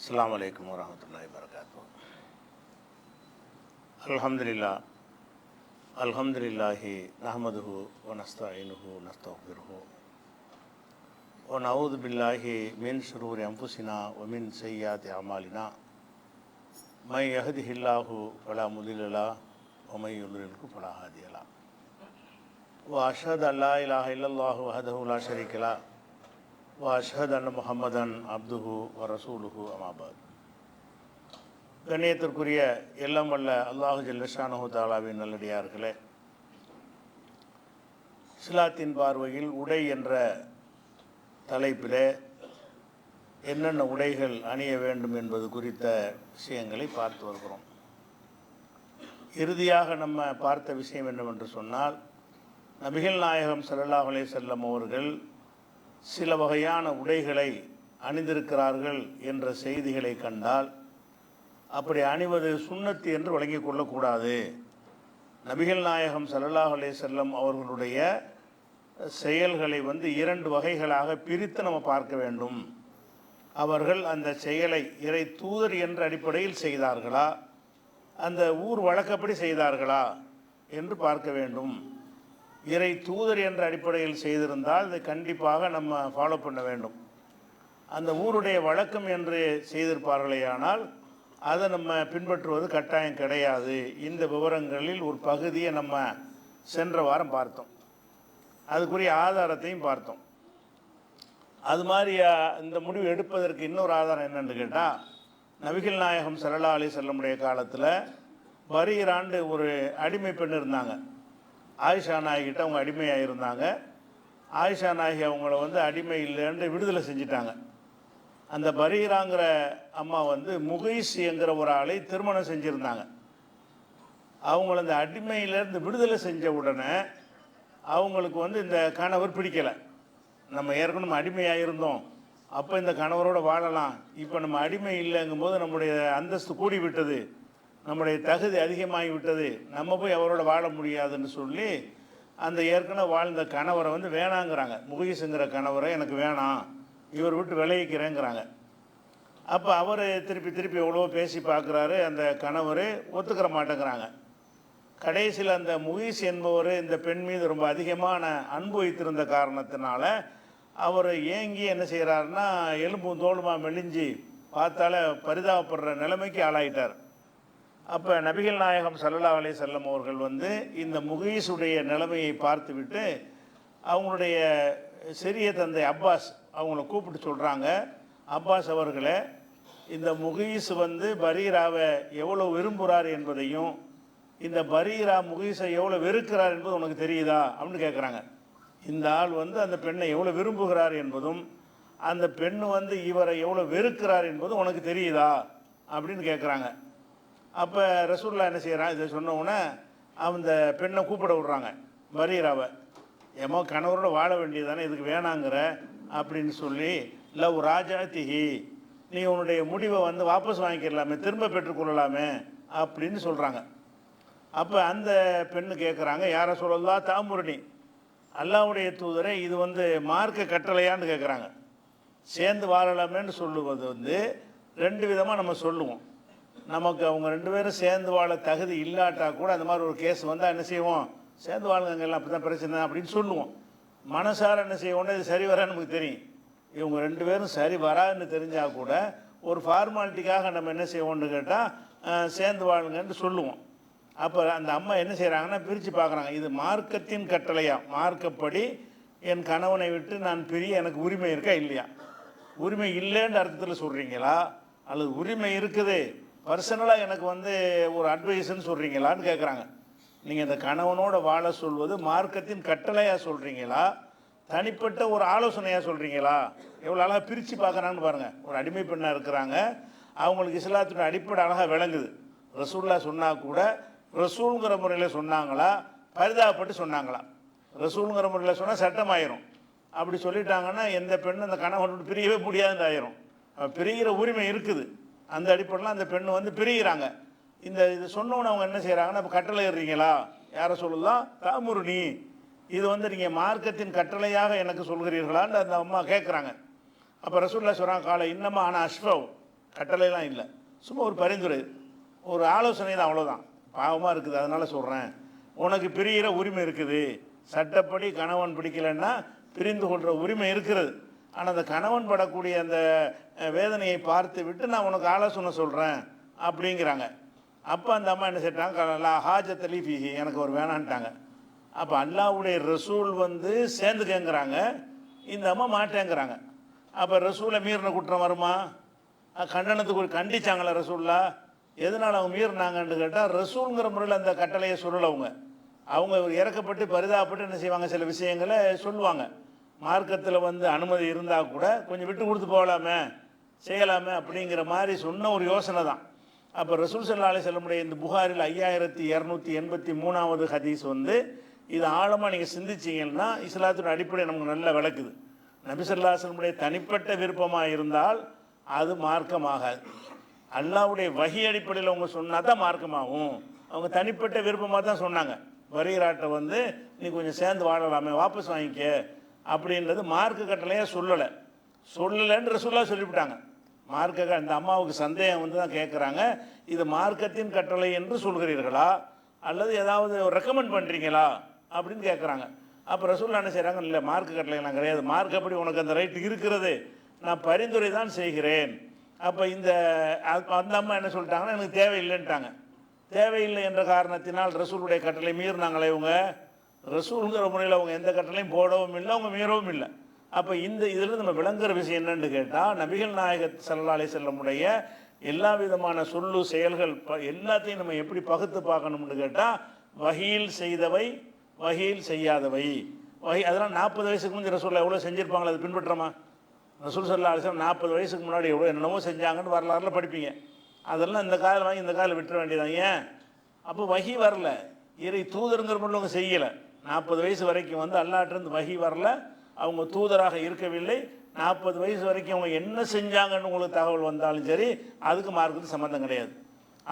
அஸ்ஸலாமு அலைக்கும் வரஹ்மத்துல்லாஹி வபரகாத்துஹு. அல்ஹம்துலில்லாஹ் அல்ஹம்துலில்லாஹி நஹ்மதுஹு வ நஸ்தஈனுஹு வ நஸ்தக்ஃபிருஹு வ நஊது பில்லாஹி மின் ஷுரூரி அன்ஃபுஸினா வ மின் ஸய்யிஆத்தி அமாலினா மை யஹ்திஹில்லாஹு ஃபலா முதில்ல லஹு வ மை யுضلில்ஹு ஃபலா ஹாதிய லஹு வ அஷ்ஹது அல்லா இலாஹா இல்லல்லாஹு வஹ்தஹு லா ஷரீக லஹு வ அஷ்ஹது அன்ன முஹம்மதன் அப்துஹு வ ரசூலுஹு அம்மா பஅத். கண்ணியத்திற்குரிய எல்லாம் வல்ல அல்லாஹு ஜல்ல ஷானஹு தஆலாவின் நல்லடியார்களே, இஸ்லாத்தின் பார்வையில் உடை என்ற தலைப்பிலே என்னென்ன உடைகள் அணிய வேண்டும் என்பது குறித்த விஷயங்களை பார்த்து வருகிறோம். இறுதியாக நம்ம பார்த்த விஷயம் என்னவென்று சொன்னால், நபிகள் நாயகம் ஸல்லல்லாஹு அலைஹி வஸல்லம் அவர்கள் சில வகையான உடைகளை அணிந்திருக்கிறார்கள் என்ற செய்திகளை கண்டால் அப்படி அணிவது சுன்னத்து என்று வழங்கிக் கொள்ளக்கூடாது. நபிகள் நாயகம் ஸல்லல்லாஹு அலைஹி வஸல்லம் அவர்களுடைய செயல்களை இரண்டு வகைகளாக பிரித்து நம்ம பார்க்க வேண்டும். அவர்கள் அந்த செயலை இறை தூதர் என்ற அடிப்படையில் செய்தார்களா, அந்த ஊர் வழக்கப்படி செய்தார்களா என்று பார்க்க வேண்டும். இறை தூதர் என்ற அடிப்படையில் செய்திருந்தால் அதை கண்டிப்பாக நம்ம ஃபாலோ பண்ண வேண்டும். அந்த ஊருடைய வழக்கம் என்று செய்திருப்பார்களேயானால் அதை நம்ம பின்பற்றுவது கட்டாயம் கிடையாது. இந்த விவரங்களில் ஒரு பகுதியை நம்ம சென்ற வாரம் பார்த்தோம், அதுக்குரிய ஆதாரத்தையும் பார்த்தோம். அது மாதிரி இந்த முடிவு எடுப்பதற்கு இன்னொரு ஆதாரம் என்னென்னு கேட்டால், நபிகள் நாயகம் ஸல்லல்லாஹு அலைஹி வஸல்லம் காலத்தில் பரீராண்டு ஒரு அடிமை பெண் இருந்தாங்க. ஆயிஷா நாயகிட்ட அவங்க அடிமையாக இருந்தாங்க. ஆயிஷா நாயகி அவங்கள அடிமை இல்லைன்னு விடுதலை செஞ்சிட்டாங்க. அந்த பரீராங்கிற அம்மா முகைஸ் என்கிற ஒரு ஆளை திருமணம் செஞ்சுருந்தாங்க. அவங்கள அந்த அடிமையிலேருந்து விடுதலை செஞ்ச உடனே அவங்களுக்கு இந்த கணவர் பிடிக்கலை. நம்ம ஏற்கனவே அடிமையாக இருந்தோம், அப்போ இந்த கணவரோடு வாழலாம், இப்போ நம்ம அடிமை இல்லைங்கும்போது நம்முடைய அந்தஸ்து கூடி விட்டது, நம்முடைய தகுதி அதிகமாகி விட்டது, நம்ம போய் அவரோட வாழ முடியாதுன்னு சொல்லி அந்த ஏற்கனவே வாழ்ந்த கணவரை வேணாங்கிறாங்க. முகைஸுங்கிற கணவரை எனக்கு வேணாம், இவர் விட்டு விளைவிக்கிறேங்கிறாங்க. அப்போ அவர் திருப்பி எவ்வளோ பேசி பார்க்குறாரு, அந்த கணவர் ஒத்துக்கிற மாட்டேங்கிறாங்க. கடைசியில் அந்த முகைஸ் என்பவர் இந்த பெண் மீது ரொம்ப அதிகமான அன்பு வைத்திருந்த காரணத்தினால அவர் ஏங்கி என்ன செய்கிறாருன்னா, எலும்பும் தோளுமா மெலிஞ்சி பார்த்தால பரிதாபப்படுற நிலைமைக்கு ஆளாயிட்டார். அப்போ நபிகள் நாயகம் ஸல்லல்லாஹு அலைஹி வஸல்லம் அவர்கள் இந்த முகைஸுடைய நிலைமையை பார்த்துவிட்டு அவங்களுடைய சிறிய தந்தை அப்பாஸ் அவங்கள கூப்பிட்டு சொல்கிறாங்க, அப்பாஸ் அவர்களே, இந்த முகைஸ் பரீராவை எவ்வளோ விரும்புகிறார் என்பதையும் இந்த பரீரா முகைஸை எவ்வளோ வெறுக்கிறார் என்பது உனக்கு தெரியுதா அப்படின்னு கேட்குறாங்க. இந்த ஆள் அந்த பெண்ணை எவ்வளோ விரும்புகிறார் என்பதும் அந்த பெண் இவரை எவ்வளோ வெறுக்கிறார் என்பதும் உனக்கு தெரியுதா அப்படின்னு கேட்குறாங்க. அப்போ ரசூலுல்லாஹ் என்ன செய்கிறான், இதை சொன்னவுடனே அந்த பெண்ணை கூப்பிட விடுறாங்க பரீராவை. ஏமா கணவரோட வாழ வேண்டியதானே, இதுக்கு வேணாங்கிற அப்படின்னு சொல்லி, லவ் ராஜாத்திஹி, நீ உன்னுடைய முடிவை வாபஸ் வாங்கிக்கலாமே, திரும்ப பெற்றுக்கொள்ளலாமே அப்படின்னு சொல்கிறாங்க. அப்போ அந்த பெண்ணு கேட்குறாங்க, யாரை சொல்லலாம் தாமுரணி, அல்லாஹ்வுடைய தூதரை இது மார்க்க கட்டளையான்னு கேட்குறாங்க. சேர்ந்து வாழலாமேன்னு சொல்லுவது ரெண்டு விதமாக நம்ம சொல்லுவோம். நமக்கு அவங்க ரெண்டு பேரும் சேர்ந்து வாழ தகுதி இல்லாட்டா கூட அந்த மாதிரி ஒரு கேஸ் வந்தால் என்ன செய்வோம், சேர்ந்து வாழுங்கலாம், அப்படி தான் பிரச்சனை அப்படின்னு சொல்லுவோம். மனசார என்ன செய்வோம்னா இது சரி வரான்னு நமக்கு தெரியும். இவங்க ரெண்டு பேரும் சரி வராதுன்னு தெரிஞ்சால் கூட ஒரு ஃபார்மாலிட்டிக்காக நம்ம என்ன செய்வோம்னு கேட்டால் சேர்ந்து வாழுங்கன்னு சொல்லுவோம். அப்போ அந்த அம்மா என்ன செய்கிறாங்கன்னா பிரித்து பார்க்குறாங்க, இது மார்க்கத்தின் கட்டளையா, மார்க்கப்படி என் கணவனை விட்டு நான் பிரிய எனக்கு உரிமை இருக்கா இல்லையா, உரிமை இல்லைன்ற அர்த்தத்தில் சொல்கிறீங்களா, அல்லது உரிமை இருக்குது பர்சனலாக எனக்கு ஒரு அட்வைஸ்ன்னு சொல்கிறீங்களான்னு கேட்குறாங்க. நீங்கள் இந்த கணவனோட வாழ சொல்வது மார்க்கத்தின் கட்டளையாக சொல்கிறீங்களா, தனிப்பட்ட ஒரு ஆலோசனையாக சொல்கிறீங்களா? எவ்வளோ அழகாக பிரித்து பார்க்குறாங்கன்னு பாருங்கள். ஒரு அடிமை பெண்ணாக இருக்கிறாங்க, அவங்களுக்கு இஸ்லாத்தினுடைய அடிப்படை அழகாக விளங்குது. ரசூலுல்லாஹ் சொன்னால் கூட ரசூலுங்கிற முறையில் சொன்னாங்களா, பரிதாபப்பட்டு சொன்னாங்களா? ரசூலுங்கிற முறையில் சொன்னால் சட்டமாயிரும். அப்படி சொல்லிட்டாங்கன்னா எந்த பெண்ணு அந்த கணவனோடு பிரியவே முடியாதுன்னு ஆயிரும். பிரிகிற உரிமை இருக்குது, அந்த அடிப்படையில் அந்த பெண்ணு பிரிகிறாங்க. இது சொன்னவொன்னு அவங்க என்ன செய்கிறாங்கன்னா, இப்போ கட்டளை ஏறுறீங்களா, யாரை சொல்லலாம் தாமுருணி, இது நீங்கள் மார்க்கத்தின் கட்டளையாக எனக்கு சொல்கிறீர்களான்னு அந்த அம்மா கேட்குறாங்க. அப்போ ரசூலுல்லாஹ் சொல்கிறாங்க, காலை இன்னமா ஆனால் அஷ்ஃபவ், கட்டளைலாம் இல்லை, சும்மா ஒரு பரிந்துரை, ஒரு ஆலோசனை தான், அவ்வளோதான். பாவமாக இருக்குது அதனால் சொல்கிறேன், உனக்கு பிரிகிற உரிமை இருக்குது, சட்டப்படி கணவன் பிடிக்கலைன்னா பிரிந்து கொள்கிற உரிமை இருக்கிறது. ஆனால் அந்த கணவன் படக்கூடிய அந்த வேதனையை பார்த்து விட்டு நான் உனக்கு ஆலோசனை சொல்கிறேன் அப்படிங்கிறாங்க. அப்போ அந்த அம்மா என்ன செய்ட்டாங்க, ஹாஜத்தலி ஃபீஹி, எனக்கு ஒரு வேணான்ட்டாங்க. அப்போ அல்லாஹ்வுடைய ரசூல் வந்து சேர்ந்துக்கங்கிறாங்க, இந்த அம்மா மாட்டேங்கிறாங்க. அப்போ ரசூலை மீறின குற்றம் வருமா? கண்டனத்துக்கு கண்டிச்சாங்களா ரசூல்லா? எதனால் அவங்க மீறினாங்கன்னு கேட்டால், ரசூலுங்கிற முறையில் அந்த கட்டளையை சொல்லலை. அவங்க இறக்கப்பட்டு பரிதாபப்பட்டு என்ன செய்வாங்க, சில விஷயங்களை சொல்லுவாங்க. மார்க்கத்தில் வந்து அனுமதி இருந்தால் கூட கொஞ்சம் விட்டு கொடுத்து போகலாமே, செய்யலாமே அப்படிங்கிற மாதிரி சொன்ன ஒரு யோசனை தான். அப்போ ரசூல் ஸல்லல்லாஹு அலைஹி வஸல்லம் இந்த புகாரில் 5283வது ஹதீஸ் வந்து இது ஆழமாக நீங்கள் சிந்திச்சிங்கன்னா இஸ்லாத்தின் அடிப்படை நமக்கு நல்லா விளக்குது. நபி ஸல்லல்லாஹு அலைஹி வஸல்லம் தனிப்பட்ட விருப்பமாக இருந்தால் அது மார்க்கமாகாது. அல்லாஹ்வுடைய வஹி அடிப்படையில் அவங்க சொன்னால் தான் மார்க்கமாகும். அவங்க தனிப்பட்ட விருப்பமாக தான் சொன்னாங்க. வரிகராட்டை வந்து நீ கொஞ்சம் சேர்ந்து வாழலாமே, வாபஸ் வாங்கிக்க அப்படின்றது மார்க்க கட்டளையாக சொல்லலைன்னு ரசூலுல்லாஹ் சொல்லிவிட்டாங்க. மார்க்க இந்த அம்மாவுக்கு சந்தேகம் வந்து தான் கேட்குறாங்க, இது மார்க்கத்தின் கட்டளை என்று சொல்கிறீர்களா அல்லது ஏதாவது ரெக்கமெண்ட் பண்ணுறீங்களா அப்படின்னு கேட்குறாங்க. அப்போ ரசூலுல்லாஹ் என்ன செய்கிறாங்க, இல்லை மார்க்க கட்டளைலாம் கிடையாது, மார்க்கப்படி உனக்கு அந்த ரைட்டு இருக்கிறது, நான் பரிந்துரை தான் செய்கிறேன். அப்போ அந்த அம்மா என்ன சொல்லிட்டாங்கன்னா, எனக்கு தேவையில்லைன்ட்டாங்க. தேவையில்லை என்ற காரணத்தினால் ரசூலுடைய கட்டளை மீறினாங்களே இவங்க. ரசூலுங்கிற முறையில் அவங்க எந்த கட்டளையும் போடவும் இல்லை, அவங்க மீறவும் இல்லை. அப்போ இதில் நம்ம விளங்குற விஷயம் என்னன்னு கேட்டால், நபிகள் நாயகம் ஸல்லல்லாஹு அலைஹி வஸல்லமுடைய எல்லா விதமான சொல்லு செயல்கள் எல்லாத்தையும் நம்ம எப்படி பகுத்து பார்க்கணும்னு கேட்டால், வஹீல் செய்தவை, வஹீல் செய்யாதவை. அதெல்லாம் 40 வயசுக்கு முந்தைய ரசூல் எவ்வளோ செஞ்சுருப்பாங்களோ அதை பின்பற்றமா? ரசூல் ஸல்லல்லாஹு அலைஹி வஸல்லம் 40 வயசுக்கு முன்னாடி எவ்வளோ என்னென்னமோ செஞ்சாங்கன்னு வரலாறுல படிப்பீங்க. அதெல்லாம் இந்த காலம் வாங்கி இந்த காலம் விட்டுற வேண்டியதான். ஏன்? அப்போ வஹி வரல, இறை தூதருங்கிற மட்டும் அவங்க செய்யலை. 40 வயசு வரைக்கும் வந்து அல்லாஹ்ட்டேருந்து வஹி வரல, அவங்க தூதராக இருக்கவில்லை. 40 வயசு வரைக்கும் அவங்க என்ன செஞ்சாங்கன்னு உங்களுக்கு தகவல் வந்தாலும் சரி, அதுக்கு மார்க்கத்துக்கு சம்மந்தம் கிடையாது.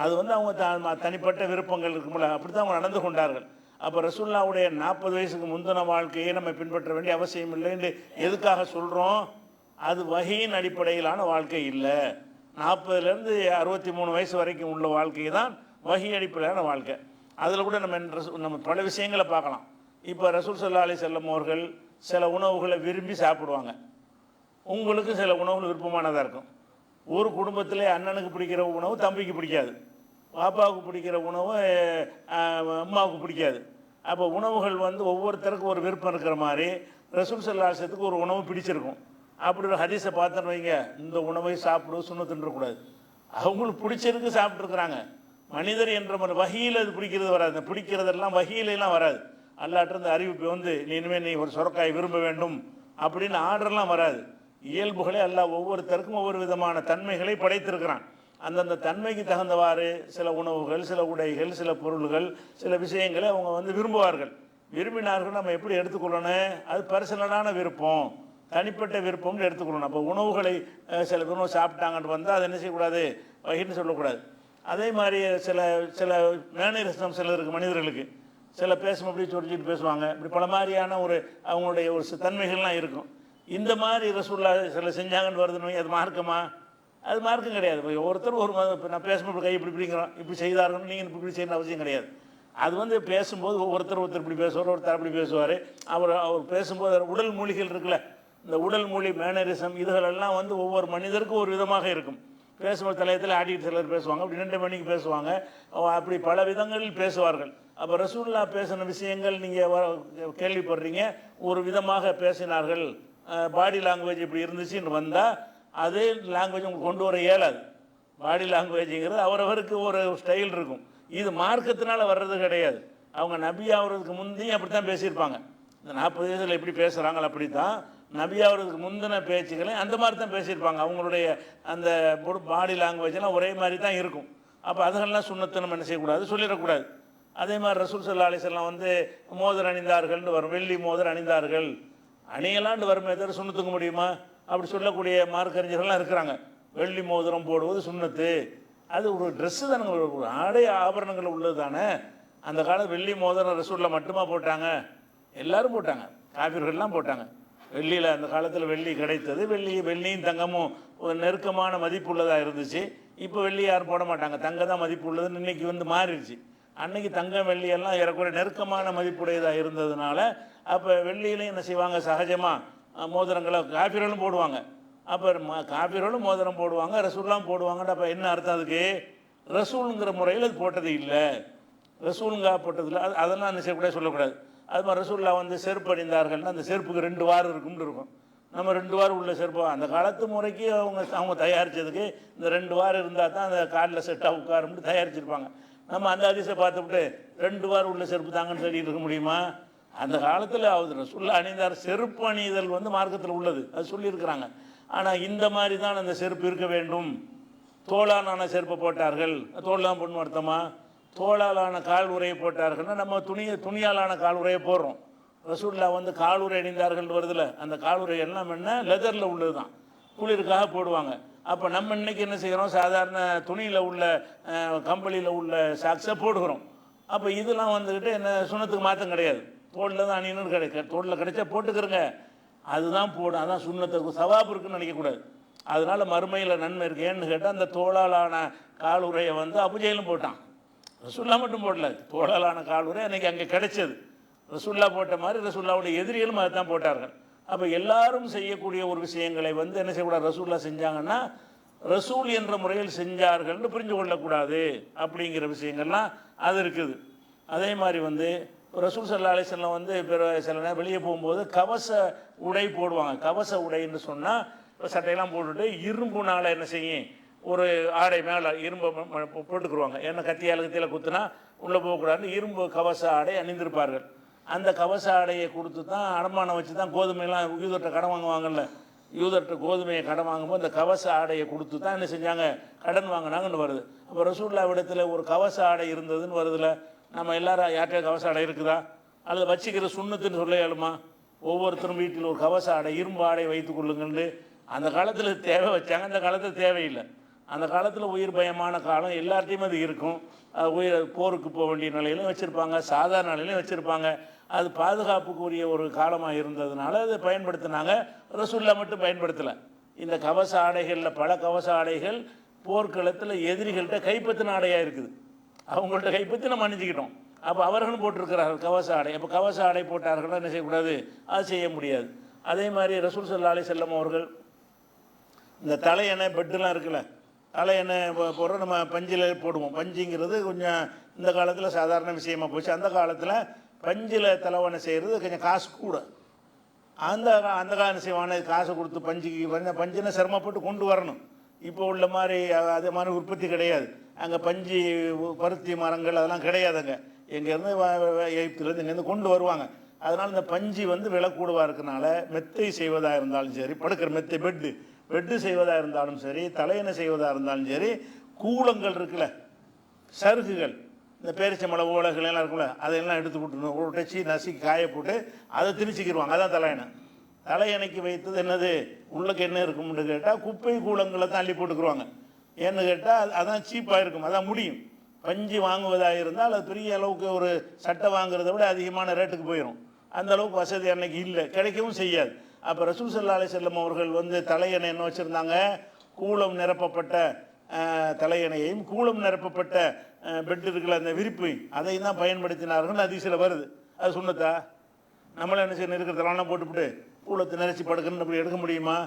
அது வந்து அவங்க தனிப்பட்ட விருப்பங்கள் இருக்கும்போது அப்படி தான் அவங்க நடந்து கொண்டார்கள். அப்போ ரசூலுல்லாஹ்வுடைய 40 வயசுக்கு முந்தின வாழ்க்கையை நம்ம பின்பற்ற வேண்டிய அவசியம் இல்லைன்னு எதுக்காக சொல்கிறோம்? அது வஹீயின் அடிப்படையிலான வாழ்க்கை இல்லை. 40லேருந்து 63 வயசு வரைக்கும் உள்ள வாழ்க்கை தான் வஹி அடிப்படையிலான வாழ்க்கை. அதில் கூட நம்ம பல விஷயங்களை பார்க்கலாம். இப்போ ரசூல் ஸல்லல்லாஹு அலைஹி வஸல்லம் அவர்கள் சில உணவுகளை விரும்பி சாப்பிடுவாங்க. உங்களுக்கு சில உணவுகள் விருப்பமானதாக இருக்கும். ஒரு குடும்பத்திலே அண்ணனுக்கு பிடிக்கிற உணவு தம்பிக்கு பிடிக்காது, பாப்பாவுக்கு பிடிக்கிற உணவு அம்மாவுக்கு பிடிக்காது. அப்போ உணவுகள் வந்து ஒவ்வொருத்தருக்கும் ஒரு விருப்பம் இருக்கிற மாதிரி ரசூல் ஸல்லல்லாஹு அலைஹி வஸல்லத்துக்கு ஒரு உணவு பிடிச்சிருக்கும். அப்படி ஒரு ஹதீஸை பார்த்தோன்னு வைங்க, இந்த உணவை சாப்பிடு சுன்னத்துன்றக்கூடாது. அவங்களுக்கு பிடிச்சிருக்கு சாப்பிட்ருக்குறாங்க. மனிதர் என்ற மாதிரி வஹீயில் அது பிடிக்கிறது வராது. பிடிக்கிறதெல்லாம் வஹீலெல்லாம் வராது. அல்லாஹ்ட்டேருந்து அறிவிப்பு வந்து நீ ஒரு சுரக்காய் விரும்ப வேண்டும் அப்படின்னு ஆர்டர்லாம் வராது. இயல்புகளை அல்லாஹ் ஒவ்வொருத்தருக்கும் ஒவ்வொரு விதமான தன்மைகளை படைத்திருக்கிறான். அந்தந்த தன்மைக்கு தகுந்தவாறு சில உணவுகள், சில உடைகள், சில பொருள்கள், சில விஷயங்களை அவங்க வந்து விரும்புவார்கள். விரும்பினார்கள் நம்ம எப்படி எடுத்துக்கொள்ளணும்? அது பர்சனலான விருப்பம், தனிப்பட்ட விருப்பம்னு எடுத்துக்கொள்ளணும். அப்போ உணவுகளை சில உணவு சாப்பிட்டாங்கன்னு வந்தால் அதை என்ன செய்யக்கூடாது, வஹீன்னு சொல்லக்கூடாது. அதே மாதிரி சில சில மேனரிசம் சில இருக்குது மனிதர்களுக்கு. சில பேசும் அப்படி சொல்லிட்டு பேசுவாங்க. இப்படி பல மாதிரியான அவங்களுடைய ஒரு தன்மைகள்லாம் இருக்கும். இந்த மாதிரி ரசூலுல்லாஹ் சில செஞ்சாங்கன்னு வருதுன்னு அது மார்க்கமா? அது மார்க்கம் கிடையாது. ஒருத்தர் ஒரு நான் பேசும்போது கை இப்படிங்கிறோம், இப்படி செய்தார்கள், நீங்கள் இப்படி செய்யணும் அவசியம் கிடையாது. அது வந்து பேசும்போது ஒருத்தர் இப்படி பேசுவார், ஒருத்தர் அப்படி பேசுவார். அவர் பேசும்போது உடல் மொழிகள் இருக்குல்ல, இந்த உடல் மொழி மேனரிசம் இதுகளெல்லாம் வந்து ஒவ்வொரு மனிதருக்கும் ஒரு விதமாக இருக்கும். பேசும்போது தலையத்தில் ஆடிட்டு சிலர் பேசுவாங்க, அப்படி 2 மணிக்கு பேசுவாங்க, அப்படி பல விதங்களில் பேசுவார்கள். அப்போ ரசூலுல்லாஹ் பேசின விஷயங்கள் நீங்கள் கேள்விப்படுறீங்க, ஒரு விதமாக பேசினார்கள், பாடி லாங்குவேஜ் இப்படி இருந்துச்சுன்னு வந்தால் அதே லாங்குவேஜ் உங்களுக்கு கொண்டு வர இயலாது. பாடி லாங்குவேஜுங்கிறது அவரவருக்கு ஒரு ஸ்டைல் இருக்கும். இது மார்க்கத்தினால வர்றது கிடையாது. அவங்க நபி ஆகிறதுக்கு முந்தையும் அப்படி தான் பேசியிருப்பாங்க. இந்த 40 வயசில் எப்படி பேசுகிறாங்களோ அப்படி தான் நபி ஆகிறதுக்கு முந்தின பேச்சுக்களை அந்த மாதிரி தான் பேசியிருப்பாங்க. அவங்களுடைய அந்த பாடி லாங்குவேஜெல்லாம் ஒரே மாதிரி தான் இருக்கும். அப்போ அதெல்லாம் சுன்னத்தை நம்ம என்ன செய்யக்கூடாது, சொல்லிடக்கூடாது. அதே மாதிரி ரசூல் ஸல்லல்லாஹு அலைஹி வஸல்லம் வந்து மோதிரம் அணிந்தார்கள்னு வரும், வெள்ளி மோதிரம் அணிந்தார்கள், அணியலாண்டு வருமே தவிர சுண்ணத்துக்க முடியுமா? அப்படி சொல்லக்கூடிய மார்க்கறிஞர்கள்லாம் இருக்கிறாங்க. வெள்ளி மோதிரம் போடுவது சுண்ணத்து, அது ஒரு ட்ரெஸ்ஸு தானே, ஒரு ஆடை ஆபரணங்கள் உள்ளது தானே. அந்த காலம் வெள்ளி மோதிரம் ரசூலில் மட்டுமா போட்டாங்க? எல்லோரும் போட்டாங்க, காபிர்கள்லாம் போட்டாங்க. வெள்ளியில் அந்த காலத்தில் வெள்ளி கிடைத்தது. வெள்ளியும் தங்கமும் ஒரு நெருக்கமான மதிப்புள்ளதாக இருந்துச்சு. இப்போ வெள்ளி யாரும் போட மாட்டாங்க, தங்கம் தான் மதிப்பு உள்ளதுன்னு இன்றைக்கி வந்து மாறிடுச்சு. அன்றைக்கி தங்கம் வெள்ளியெல்லாம் ஏறக்குறைய நெருக்கமான மதிப்புடையதாக இருந்ததுனால அப்போ வெள்ளியிலையும் என்ன செய்வாங்க, சகஜமாக மோதிரங்களை காபிர்களும் போடுவாங்க. அப்போ காபிர்களும் மோதிரம் போடுவாங்க, ரசூல்லாம் போடுவாங்கன்னு. அப்போ என்ன அர்த்தம் அதுக்கு? ரசூலுங்கிற முறையில் அது போட்டது இல்லை, ரசூலுங்கா போட்டதில்லை. அதெல்லாம் அந்த செய்யக்கூடாது, சொல்லக்கூடாது. அது மாதிரி ரசூல்லா வந்து செருப்பு அணிந்தார்கள்னா அந்த செருப்புக்கு 2 வாரம் இருக்கும்னு இருக்கும். நம்ம 2 வாரம் உள்ள செருப்பு அந்த காலத்து முறைக்கு அவங்க தயாரித்ததுக்கு இந்த 2 வாரம் இருந்தால் தான் அந்த காலில் செட்டாக உட்காரும்னு தயாரிச்சிருப்பாங்க. நம்ம அந்த அதிசை பார்த்துவிட்டு 2 வாரம் உள்ள செருப்பு தாங்கன்னு சொல்லிட்டு இருக்க முடியுமா? அந்த காலத்தில் அவர் ரசூல்லா அணிந்தார். செருப்பு அணிதல் வந்து மார்க்கத்தில் உள்ளது, அது சொல்லியிருக்கிறாங்க. ஆனால் இந்த மாதிரி தான் அந்த செருப்பு இருக்க வேண்டும். தோளாலான செருப்பை போட்டார்கள், தோல்லாம் பொண்ணு அர்த்தமா? தோளாலான கால் உரையை போட்டார்கள்னா நம்ம துணியாலான கால் உரையை போடுறோம். ரசூல்லா வந்து கால் உரை அணிந்தார்கள் வருதுல, அந்த கால் உரை எல்லாம் என்ன லெதரில் உள்ளது தான், குளிருக்காக போடுவாங்க. அப்போ நம்ம இன்னைக்கு என்ன செய்கிறோம், சாதாரண துணியில் உள்ள கம்பளியில் உள்ள சாக்ஸை போடுகிறோம். அப்போ இதெல்லாம் வந்துக்கிட்டு என்ன சுண்ணத்துக்கு மாற்றம் கிடையாது, தோளில் தான் அணியணும்னு கிடைக்க, தோளில் கிடைச்சா போட்டுக்கிறங்க, அதுதான் போடும். அதான் சுண்ணத்துக்கு சவாப் இருக்குன்னு நினைக்கக்கூடாது. அதனால மறுமையில் நன்மை இருக்கு. ஏன்னு கேட்டால் அந்த தோளாலான கால் உரையை வந்து அபுஜெயிலும் போட்டான், ரசூல்லா மட்டும் போடல. தோளாலான கால் உரை அன்றைக்கி அங்கே கிடைச்சது. ரசூல்லா போட்ட மாதிரி ரசூல்லாவுடைய எதிரிகளும் அதை தான் போட்டார்கள். அப்போ எல்லாரும் செய்யக்கூடிய ஒரு விஷயங்களை வந்து என்ன செய்யக்கூடாது, ரசூல்லா செஞ்சாங்கன்னா ரசூல் என்ற முறையில் செஞ்சார்கள்னு புரிஞ்சு கொள்ளக்கூடாது அப்படிங்கிற விஷயங்கள்லாம் அது இருக்குது. அதே மாதிரி வந்து ரசூல் ஸல்லல்லாஹு அலைஹி வஸல்லம் வந்து சில நேரம் வெளியே போகும்போது கவச உடை போடுவாங்க. கவச உடைன்னு சொன்னால் சட்டையெல்லாம் போட்டுட்டு இரும்புனால் என்ன செய்யும், ஒரு ஆடை மேலே இரும்பு போட்டுக்குருவாங்க. ஏன்னா கத்தியால் குத்துனா உள்ளே போகக்கூடாதுன்னு இரும்பு கவச ஆடை அணிந்திருப்பார்கள். அந்த கவச ஆடையை கொடுத்து தான் அடமானம் வச்சு தான் கோதுமையெல்லாம் யூதர்கிட்ட கடன் வாங்குவாங்கல்ல, யூதர்கிட்ட கோதுமையை கடன் வாங்கும்போது அந்த கவச ஆடையை கொடுத்து தான் என்ன செஞ்சாங்க, கடன் வாங்கினாங்கன்னு வருது. அப்போ ரசூல்லா இடத்துல ஒரு கவச ஆடை இருந்ததுன்னு வருதுல. நம்ம எல்லாரும் யார்கிட்ட கவச ஆடை இருக்குதா, அல்லது வச்சுக்கிற சுண்ணத்துன்னு சொல்ல இயலுமா? ஒவ்வொருத்தரும் வீட்டில் ஒரு கவச ஆடை இரும்பு ஆடை வைத்துக் கொள்ளுங்கள்னு அந்த காலத்தில் தேவை வச்சாங்க, அந்த காலத்தில் தேவையில்லை. அந்த காலத்தில் உயிர் பயமான காலம், எல்லார்ட்டையும் அது இருக்கும். போருக்கு போக வேண்டிய நிலையிலும் வச்சுருப்பாங்க, சாதாரண நிலையிலும் வச்சுருப்பாங்க. அது பாதுகாப்புக்குரிய ஒரு காலமாக இருந்ததுனால அதை பயன்படுத்தினாங்க. ரசூல்லா மட்டும் பயன்படுத்தலை. இந்த கவச ஆடைகளில் பல கவச ஆடைகள் போர்க்களத்தில் எதிரிகள்கிட்ட கைப்பற்றின ஆடையாக இருக்குது. அவங்கள்ட்ட கைப்பற்றி நம்ம அணிஞ்சிக்கிட்டோம். அப்போ அவர்களும் போட்டிருக்கிறார்கள் கவச ஆடை. அப்போ கவச ஆடை போட்டார்கள்னா என்ன செய்யக்கூடாது, அது செய்ய முடியாது. அதே மாதிரி ரசூல் ஸல்லல்லாஹு அலைஹி வஸல்லம் அவர்கள் இந்த தலையணை பெட்டுலாம் இருக்குல்ல, தலையணை போடுற நம்ம பஞ்சில் போடுவோம். பஞ்சுங்கிறது கொஞ்சம் இந்த காலத்தில் சாதாரண விஷயமா போச்சு. அந்த காலத்தில் பஞ்சில் தலைவணை செய்கிறது கொஞ்சம் காசு கூட. அந்த காலம் செய்வான காசு கொடுத்து பஞ்சுக்கு பஞ்சுன்னு சிரமப்பட்டு கொண்டு வரணும். இப்போ உள்ள மாதிரி அதே மாதிரி உற்பத்தி கிடையாது. அங்கே பஞ்சு பருத்தி மரங்கள் அதெல்லாம் கிடையாதுங்க. எங்கேருந்து எகிப்துலேருந்து இங்கேருந்து கொண்டு வருவாங்க. அதனால் இந்த பஞ்சு வந்து விலை கூடுவாக இருக்கனால மெத்தை செய்வதாக இருந்தாலும் சரி, படுக்கிற மெத்தை பெட்டு செய்வதாக இருந்தாலும் சரி, தலையணை செய்வதாக இருந்தாலும் சரி, கூலங்கள் இருக்குல்ல, சருகுகள், இந்த பேரிச்சம்பழம் ஓலைகள் எல்லாம் இருக்குல்ல, அதையெல்லாம் எடுத்து விட்டுணும், உடைச்சி நசுக்கி காய போட்டு அதை திணிச்சிக்கிடுவாங்க. அதான் தலையணை. தலையணைக்கு வைத்தது என்னது, உள்ளுக்கு என்ன இருக்கும்னு கேட்டால் குப்பை கூலங்களை தான் அள்ளி போட்டுக்குருவாங்க. ஏன்னு கேட்டால் அதான் சீப்பாக இருக்கும், அதான் முடியும். பஞ்சு வாங்குவதாக இருந்தால் அது பெரிய அளவுக்கு ஒரு சட்டை வாங்குறத விட அதிகமான ரேட்டுக்கு போயிடும். அந்த அளவுக்கு வசதி அன்னைக்கு இல்லை, கிடைக்கவும் செய்யாது. அப்போ ரசூல் ஸல்லல்லாஹு அலைஹி வஸல்லம் அவர்கள் வந்து தலையணை என்ன வச்சுருந்தாங்க, கூலம் நிரப்பப்பட்ட தலையணையையும் கூலம் நிரப்பப்பட்ட பெட் இருக்குல்ல அந்த விரிப்பு, அதையும் தான் பயன்படுத்தினார்கள். அதிசயில் வருது. அது சுண்ணத்தா? நம்மளே என்ன செய்யணும், இருக்கிற தலையெல்லாம் போட்டுவிட்டு கூலத்தை நினைச்சி படுக்கணும்னு அப்படி எடுக்க முடியுமா?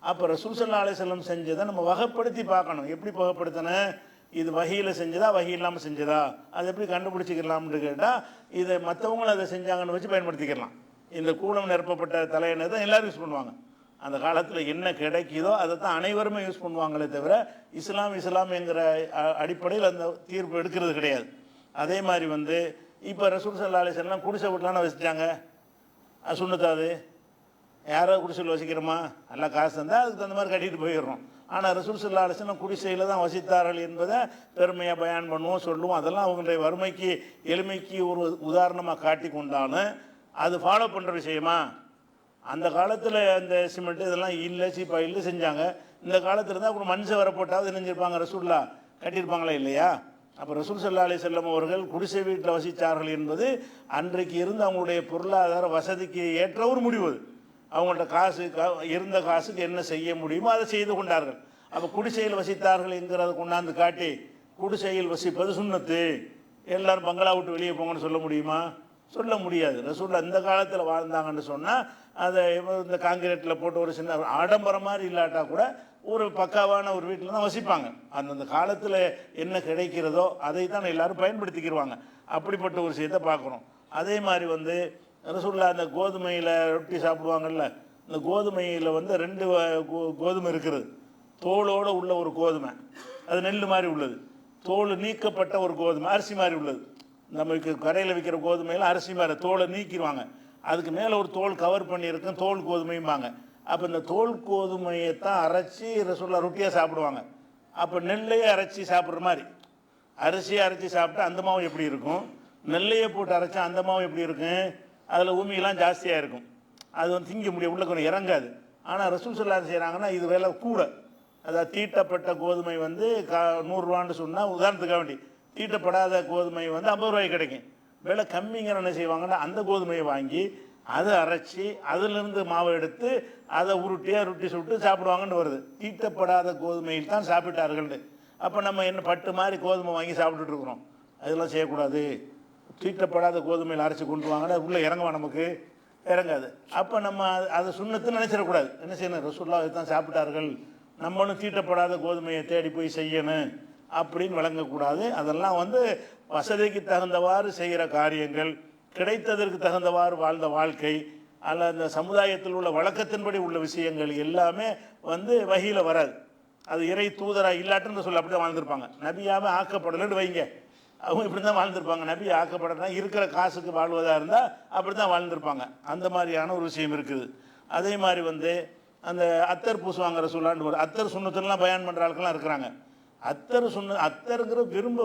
அப்போ ரசூல் ஸல்லல்லாஹு அலைஹி வஸல்லம் செஞ்சதை நம்ம வகைப்படுத்தி பார்க்கணும். எப்படி வகைப்படுத்தணும், இது வகையில் செஞ்சதா வகை இல்லாமல் செஞ்சதா, அதை எப்படி கண்டுபிடிச்சிக்கலாம்னு கேட்டால் இதை மற்றவங்களும் அதை செஞ்சாங்கன்னு வச்சு பயன்படுத்திக்கலாம். இந்த கூலம் நிரப்பப்பட்ட தலையணை தான் எல்லோரும் யூஸ் பண்ணுவாங்க. அந்த காலத்தில் என்ன கிடைக்குதோ அதை தான் அனைவருமே யூஸ் பண்ணுவாங்களே தவிர இஸ்லாம் என்கிற அடிப்படையில் அந்த தீர்ப்பு எடுக்கிறது கிடையாது. அதே மாதிரி வந்து இப்போ ரசூல் ஸல்லல்லாஹு அலைஹி வஸல்லம் குடிசை வீட்டிலான வசித்தாங்க, அது சுண்ணத்தாது. யாராவது குடிசையில் வசிக்கிறோமா, நல்லா காசு தந்தால் அதுக்கு தகுந்த மாதிரி கட்டிட்டு போயிடுறோம். ஆனால் ரசூல் ஸல்லல்லாஹு அலைஹி வஸல்லம் குடிசையில் தான் வசித்தார்கள் என்பதை பெருமையாக பயான் பண்ணுவோம், சொல்லுவோம். அதெல்லாம் அவங்களுடைய வறுமைக்கு எளிமைக்கு ஒரு உதாரணமாக காட்டி கொண்டாலும் அது ஃபாலோ பண்ணுற விஷயமா? அந்த காலத்தில் அந்த சிமெண்ட் இதெல்லாம் இல்லை, சீப்பாக இல்லை செஞ்சாங்க. இந்த காலத்தில் இருந்தால் அப்புறம் மனுஷன் வர போட்டாவது நினைஞ்சிருப்பாங்க, ரசூல்லா கட்டியிருப்பாங்களா இல்லையா? அப்போ ரசூல் ஸல்லல்லாஹு அலைஹி வஸல்லம் அவர்கள் குடிசை வீட்டில் வசித்தார்கள் என்பது அன்றைக்கு இருந்து அவங்களுடைய பொருளாதார வசதிக்கு ஏற்ற ஒரு முடிவு. அவங்கள்ட்ட காசு இருந்த காசுக்கு என்ன செய்ய முடியுமோ அதை செய்து கொண்டார்கள். அப்போ குடிசையில் வசித்தார்கள் என்கிறத கொண்டாந்து காட்டி குடிசையில் வசிப்பது சுன்னத்து, எல்லாரும் பங்களா விட்டு வெளியே போங்கன்னு சொல்ல முடியுமா? சொல்ல முடியாது. ரசூலுல்லாஹ் இந்த காலத்தில் வாழ்ந்தாங்கன்னு சொன்னால் அதை இந்த காங்கிரீட்டில் போட்டு ஒரு சின்ன ஆடம்பரம் மாதிரி இல்லாட்டா கூட ஒரு பக்காவான ஒரு வீட்டில் தான் வசிப்பாங்க. அந்தந்த காலத்தில் என்ன கிடைக்கிறதோ அதை தான் எல்லாரும் பயன்படுத்திக்கிடுவாங்க. அப்படிப்பட்ட ஒரு விஷயத்தை பார்க்குறோம். அதே மாதிரி ரசூலுல்லாஹ் அந்த கோதுமையில் ரொட்டி சாப்பிடுவாங்கல்ல, இந்த கோதுமையில் 2 கோதுமை இருக்கிறது. தோலோடு உள்ள ஒரு கோதுமை, அது நெல் மாதிரி உள்ளது. தோல் நீக்கப்பட்ட ஒரு கோதுமை, அரிசி மாதிரி உள்ளது. நமக்கு கடையில் விற்கிற கோதுமையில் அரிசி மாதிரி தோலை நீக்கிடுவாங்க. அதுக்கு மேலே ஒரு தோல் கவர் பண்ணியிருக்கும், தோல் கோதுமையும்பாங்க. அப்போ இந்த தோல் கோதுமையை தான் அரைச்சி ரசூலுல்லாஹ் ரொட்டியாக சாப்பிடுவாங்க. அப்போ நெல்லையே அரைச்சி சாப்பிட்ற மாதிரி, அரிசியை அரைச்சி சாப்பிட்டா அந்த மாவு எப்படி இருக்கும், நெல்லையை போட்டு அரைச்சா அந்த மாவு எப்படி இருக்கும்? அதில் உமியெல்லாம் ஜாஸ்தியாக இருக்கும், அது திங்க முடியும், உள்ள கொஞ்சம் இறங்காது. ஆனால் ரசூல் ஸல்லல்லாஹு செய்கிறாங்கன்னா இது விலை கூட. அதாவது தீட்டப்பட்ட கோதுமை 100 ரூபான்னு சொன்னால் உதாரணத்துக்காக வேண்டி, தீட்டப்படாத கோதுமை 50 ரூபாய்க்கு கிடைக்கும். விலை கம்மிங்கிற என்ன செய்வாங்கன்னா அந்த கோதுமையை வாங்கி அதை அரைச்சி அதிலிருந்து மாவை எடுத்து அதை உருட்டியாக ரொட்டி சுட்டு சாப்பிடுவாங்கன்னு வருது. தீட்டப்படாத கோதுமையில் தான் சாப்பிட்டார்கள். அப்போ நம்ம என்ன பட்டு மாதிரி கோதுமை வாங்கி சாப்பிட்டுட்டு இருக்கிறோம்? அதெல்லாம் செய்யக்கூடாது. தீட்டப்படாத கோதுமையில் அரைச்சி கொண்டு வாங்கன்னா உள்ளே இறங்குவா, நமக்கு இறங்காது. அப்போ நம்ம அதை சுன்னத்துன்னு நினச்சிடக்கூடாது. என்ன செய்யணும்? ரசூலுல்லாஹ் தான் சாப்பிட்டார்கள், நம்மளும் தீட்டப்படாத கோதுமையை தேடி போய் செய்யணும் அப்படின்னு வழங்கக்கூடாது. அதெல்லாம் வசதிக்கு தகுந்தவாறு செய்கிற காரியங்கள், கிடைத்ததற்கு தகுந்தவாறு வாழ்ந்த வாழ்க்கை, அல்ல அந்த சமுதாயத்தில் உள்ள வழக்கத்தின்படி உள்ள விஷயங்கள் எல்லாமே வகையில் வராது. அது இறை தூதராக இல்லாட்டுன்னு சொல்லி அப்படி தான் வாழ்ந்திருப்பாங்க. நபியாவே ஆக்கப்படலைன்னு வைங்க, அவங்க இப்படி தான் வாழ்ந்திருப்பாங்க. நபி ஆக்கப்படலாம் இருக்கிற காசுக்கு வாழ்வதாக இருந்தால் அப்படி தான் வாழ்ந்திருப்பாங்க. அந்த மாதிரியான ஒரு விஷயம் இருக்குது. அதே மாதிரி அந்த அத்தர் பூசுவாங்க ரசூலுல்லாஹ். அத்தர் சுன்னத்துலாம் பயான் பண்ணுற ஆட்கள்லாம் இருக்கிறாங்க. அத்தருங்கிற